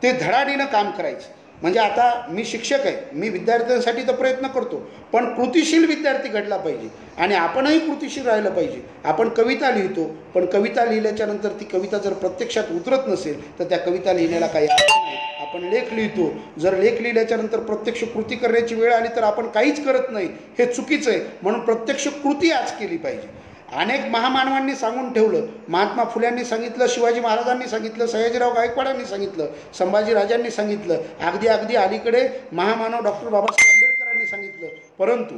ते धडाडीनं काम करायचं. म्हणजे आता मी शिक्षक आहे, मी विद्यार्थ्यांसाठी तर प्रयत्न करतो, पण कृतिशील विद्यार्थी घडला पाहिजे आणि आपणही कृतिशील राहिलं पाहिजे. आपण कविता लिहितो, पण कविता लिहिल्याच्या नंतर ती कविता जर प्रत्यक्षात उतरत नसेल तर त्या कविता लिहिण्याला काही अर्थ नाही. आपण लेख लिहितो, जर लेख लिहिल्याच्या नंतर प्रत्यक्ष कृती करण्याची वेळ आली तर आपण काहीच करत नाही, हे चुकीचं आहे. म्हणून प्रत्यक्ष कृती आज केली पाहिजे. अनेक महामानवांनी सांगून ठेवलं. महात्मा फुल्यांनी सांगितलं, शिवाजी महाराजांनी सांगितलं, सयाजीराव गायकवाडांनी सांगितलं, संभाजी राजांनी सांगितलं, अगदी अलीकडे महामानव डॉक्टर बाबासाहेब आंबेडकरांनी सांगितलं. परंतु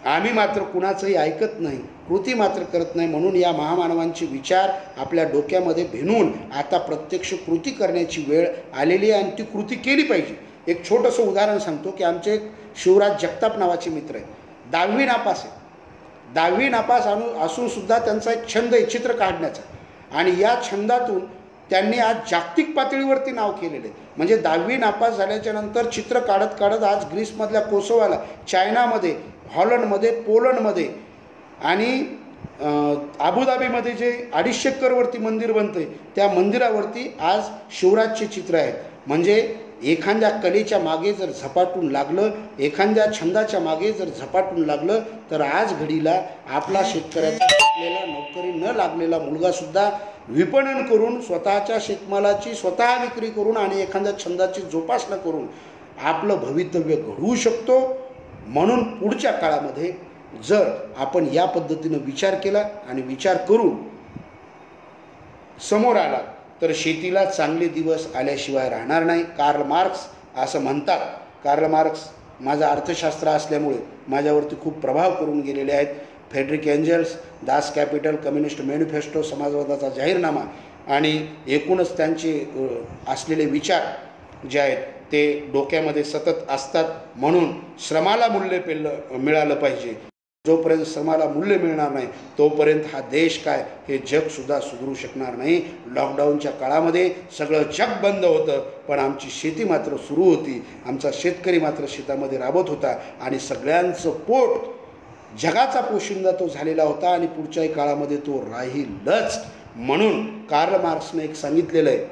आम्ही मात्र कुणाचंही ऐकत नाही, कृती मात्र करत नाही. म्हणून या महामानवांचे विचार आपल्या डोक्यामध्ये भिनून आता प्रत्यक्ष कृती करण्याची वेळ आलेली आहे आणि ती कृती केली पाहिजे. एक छोटंसं उदाहरण सांगतो की आमचे एक शिवराज जगताप नावाचे मित्र आहेत. 10वी नापास आहे. 10वी नापास असूनसुद्धा त्यांचा एक छंद आहे चित्र काढण्याचा आणि या छंदातून त्यांनी आज जागतिक पातळीवरती नाव केलेले. म्हणजे 10वी नापास झाल्याच्या नंतर चित्र काढत काढत आज ग्रीसमधल्या कोसोवाला, चायनामध्ये, हॉलंडमध्ये, पोलंडमध्ये आणि अबुधाबीमध्ये जे 250 एकरवरती मंदिर बनतं आहे त्या मंदिरावरती आज शिवराजचे चित्र आहेत. म्हणजे एखाद्या कलेच्या मागे जर झपाटून लागलं, एखाद्या छंदाच्या मागे जर झपाटून लागलं तर आज घडीला आपला शेतकऱ्याचा शिकलेला, नोकरी न लागलेला मुलगासुद्धा विपणन करून स्वतःच्या शेतमालाची स्वतः विक्री करून आणि एखाद्या छंदाची जोपासना करून आपलं भवितव्य घडवू शकतो. म्हणून पुढच्या काळामध्ये जर आपण या पद्धतीनं विचार केला आणि विचार करून समोर आला तर शेतीला चांगले दिवस आल्याशिवाय राहणार नाही. कार्ल मार्क्स असं म्हणतात. कार्ल मार्क्स माझा अर्थशास्त्र असल्यामुळे माझ्यावरती खूप प्रभाव करून गेलेले आहेत. Friedrich Engels, Das Kapital, Communist Manifesto, समाजवादाचा जाहीरनामा आणि एकूणच त्यांचे असलेले विचार जे आहेत ते डोक्यामध्ये सतत असतात. म्हणून श्रमाला मूल्य मिळालं पाहिजे. जोपर्यंत श्रमाला मूल्य मिळणार नाही तोपर्यंत हा देश काय हे जगसुद्धा सुधरू शकणार नाही. लॉकडाऊनच्या काळामध्ये सगळं जग बंद होतं पण आमची शेती मात्र सुरू होती. आमचा शेतकरी मात्र शेतामध्ये राबत होता आणि सगळ्यांचं पोट जगाचा पोशिंदा तो झालेला होता आणि पुढच्याही काळामध्ये तो राहीलच. म्हणून कार्ल मार्क्सने एक सांगितलेलं आहे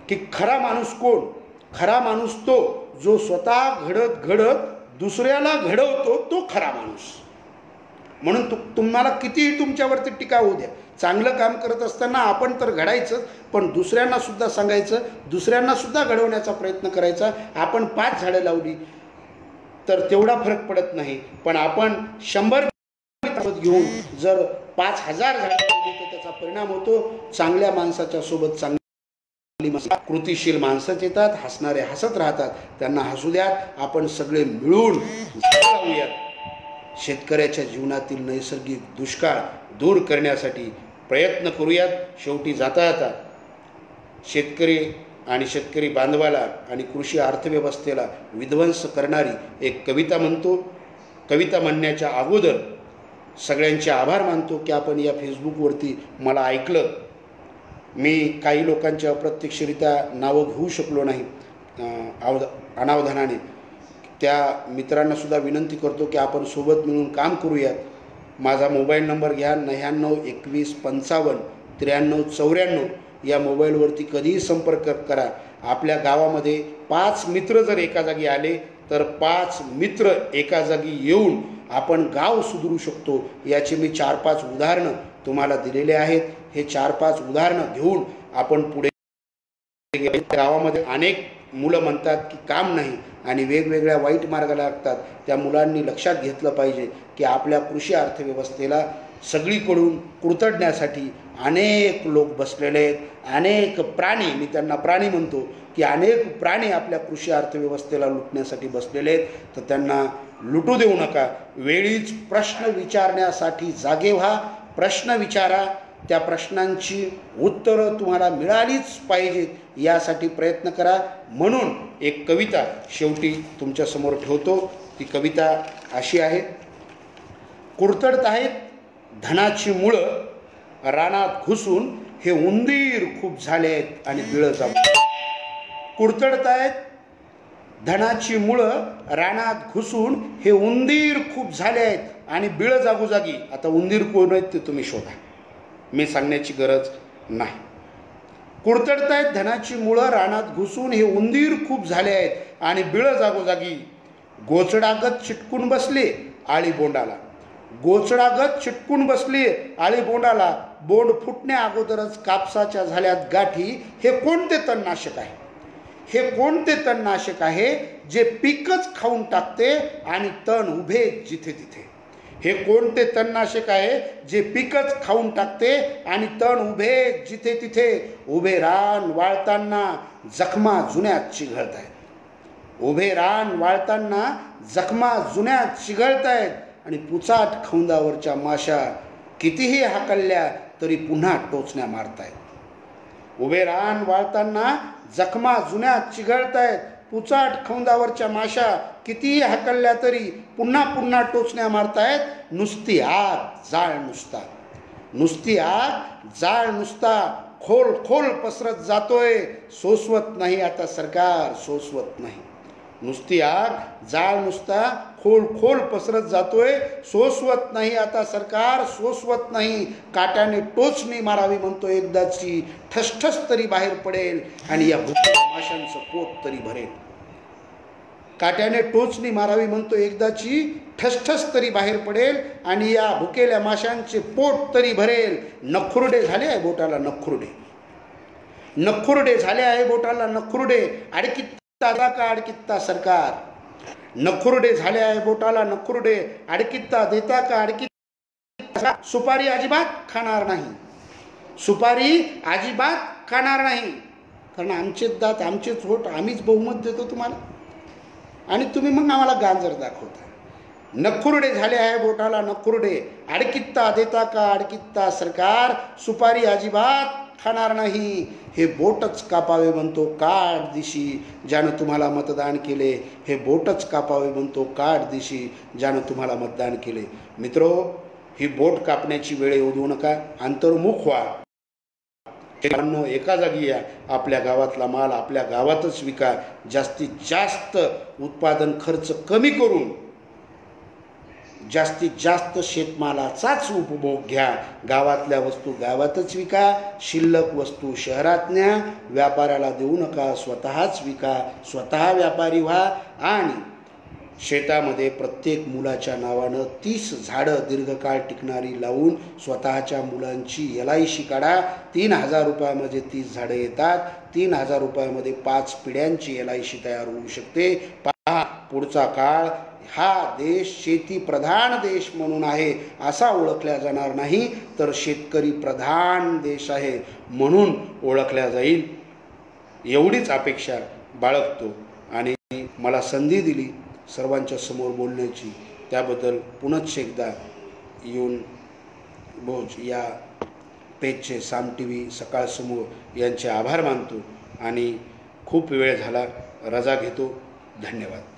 की खरा माणूस कोण? खरा माणूस तो जो स्वतः घडत घडत दुसऱ्याला घडवतो तो खरा माणूस. म्हणून तुम्हाला कितीही तुमच्यावरती टीका होऊ द्या, चांगलं काम करत असताना आपण तर घडायचं पण दुसऱ्यांना सुद्धा सांगायचं, दुसऱ्यांना सुद्धा घडवण्याचा प्रयत्न करायचा. आपण 5 झाडं लावली तर तेवढा फरक पडत नाही पण आपण 100 घेऊन जर 5000 झाडं लावली तर त्याचा परिणाम होतो. चांगल्या माणसाच्या सोबत चांगली कृतिशील माणसंच येतात, हसणारे हसत राहतात. त्यांना हसू द्यात. आपण सगळे मिळून लावूयात. शेतकऱ्याच्या जीवनातील नैसर्गिक दुष्काळ दूर करण्यासाठी प्रयत्न करूयात. शेवटी जाता शेतकरी आणि शेतकरी बांधवाला आणि कृषी अर्थव्यवस्थेला विध्वंस करणारी एक कविता म्हणतो. कविता म्हणण्याच्या अगोदर सगळ्यांचे आभार मानतो की आपण या फेसबुकवरती मला ऐकलं. मी काही लोकांची अप्रत्यक्षरित्या नावं घेऊ शकलो नाही अनावधानाने. त्या मित्रांनासुद्धा विनंती करतो की आपण सोबत मिळून काम करूयात. माझा मोबाईल नंबर घ्या 99 21 55 93 94 या मोबाईलवरती कधीही संपर्क करा. आपल्या गावामध्ये 5 मित्र जर एका जागी आले तर 5 मित्र एका जागी येऊन आपण गाव सुधरू शकतो. याची मी 4-5 उदाहरणं तुम्हाला दिलेले आहेत. हे 4-5 उदाहरणं घेऊन आपण पुढे गावामध्ये अनेक मुलं म्हणतात की काम नाही आणि वेगवेगळ्या वाईट मार्गाला लागतात. त्या मुलांनी लक्षात घेतलं पाहिजे की आपल्या कृषी अर्थव्यवस्थेला सगळीकडून कुरतडण्यासाठी अनेक लोक बसलेले आहेत. अनेक प्राणी, मी त्यांना प्राणी म्हणतो की अनेक प्राणी आपल्या कृषी अर्थव्यवस्थेला लुटण्यासाठी बसलेले आहेत. तर त्यांना लुटू देऊ नका. वेळीच प्रश्न विचारण्यासाठी जागे व्हा. प्रश्न विचारा. त्या प्रश्नांची उत्तरं तुम्हाला मिळालीच पाहिजेत यासाठी प्रयत्न करा. म्हणून एक कविता शेवटी तुमच्यासमोर ठेवतो. ती कविता अशी आहे. कुरतडत आहेत धनाची मुळं रानात घुसून हे उंदीर खूप झाले आहेत आणि बिळं जाऊ. कुरतडत आहेत धनाची मुळं रानात घुसून हे उंदीर खूप झाले आहेत आणि बिळं जागोजागी. आता उंदीर कोण आहेत ते तुम्ही शोधा, मी सांगण्याची गरज नाही. कुरतडतायत धनाची मुळं रानात घुसून हे उंदीर खूप झाले आहेत आणि बिळं जागोजागी. गोचडागत चिटकून बसले आळी बोंडाला. गोचडागत चिटकून बसले आळी बोंडाला. बोंड फुटण्या अगोदरच कापसाच्या झाल्यात गाठी. हे कोणते तणनाशक आहे? हे कोणते तणनाशक आहे जे पीकच खाऊन टाकते आणि तण उभे जिथे तिथे? हे कोणते तणनाशक आहे जे पीकच खाऊन टाकते आणि तण उभे जिथे तिथे? उभे रान वाळताना जखमा जुन्यात चिघळत आहेत. उभे रान वाळताना जखमा जुन्यात चिघळत आहेत आणि पुचाट खौंदावरच्या माशा कितीही हाकलल्या तरी पुन्हा टोचण्या मारतायत. उभे रान वाळताना जखमा जुन्यात चिघळत आहेत. पुचाट खौंदावरच्या माशा कितीही हाकलल्या तरी पुन्हा पुन्हा टोचण्या मारतायत. नुसती आग जाळ नुसता. नुसती आग जाळ नुसता खोल खोल पसरत जातोय. सोसवत नाही आता सरकार, सोसवत नाही. नुसती आग जाळ नुसता खोल खोल पसरत जातोय. सोसवत नाही आता सरकार, सोसवत नाही. काट्याने टोचणी मारावी म्हणतो एकदाची. ठसठस तरी बाहेर पडेल आणि या भुकेल्या माशांचं पोट तरी भरेल. काट्याने टोचणी मारावी म्हणतो एकदाची. ठसठस तरी बाहेर पडेल आणि या भुकेल्या माशांचे पोट तरी भरेल. नखुरडे झाले आहे बोटाला नखुरडे. नखुरडे झाले आहे बोटाला नखुरडे. अडकित्ता का अडकित्ता सरकार. नखुरडे झाले आहे बोटाला नखुरडे, अडकित्ता देता का अडकित्ता, सुपारी अजिबात खाणार नाही, सुपारी अजिबात खाणार नाही, कारण आमचेच दात आमचेच होट, आम्हीच बहुमत देतो तुम्हाला आणि तुम्ही मग आम्हाला गांजर दाखवता. नखुरडे झाले आहे बोटाला नखुरडे, अडकित्ता देता का अडकित्ता सरकार, सुपारी अजिबात खाणार नाही. हे बोटच कापावे म्हणतो काट दिशी ज्यानं तुम्हाला मतदान केले, हे बोटच कापावे म्हणतो काट दिशी ज्यानं तुम्हाला मतदान केले. मित्रो, ही बोट कापण्याची वेळ येऊ देऊ नका. अंतर्मुख व्हा, एका जागी या, आपल्या गावातला माल आपल्या गावातच विका, जास्तीत जास्त उत्पादन खर्च कमी करून जास्तीत जास्त शेतमालाचाच उपभोग घ्या, गावातल्या वस्तू गावातच विका, शिल्लक वस्तू शहरात न्या, व्यापाऱ्याला देऊ नका, स्वतःच विका, स्वतः व्यापारी व्हा आणि शेतामध्ये प्रत्येक मुलाच्या नावानं 30 झाडं दीर्घकाळ टिकणारी लावून स्वतःच्या मुलांची LIC काढा. 3,000 रुपयामध्ये 30 झाडं येतात. 3,000 रुपयामध्ये 5 पिढ्यांची LIC तयार होऊ शकते. पहा, पुढचा काळ हा देश शेती प्रधान देश म्हणून आहे असा ओळखला जाणार नाही, तर शेतकरी प्रधान देश आहे म्हणून ओळखला जाईल. एवढीच अपेक्षा बाळगतो आणि मला संधी दिली सर्वांच्या समोर बोलण्याची, त्याबद्दल पुनश्च एकदा येऊन भोज या पेजचे साम TV सकाळ समूह यांचे आभार मानतो आणि खूप वेळ झाला, रजा घेतो. धन्यवाद.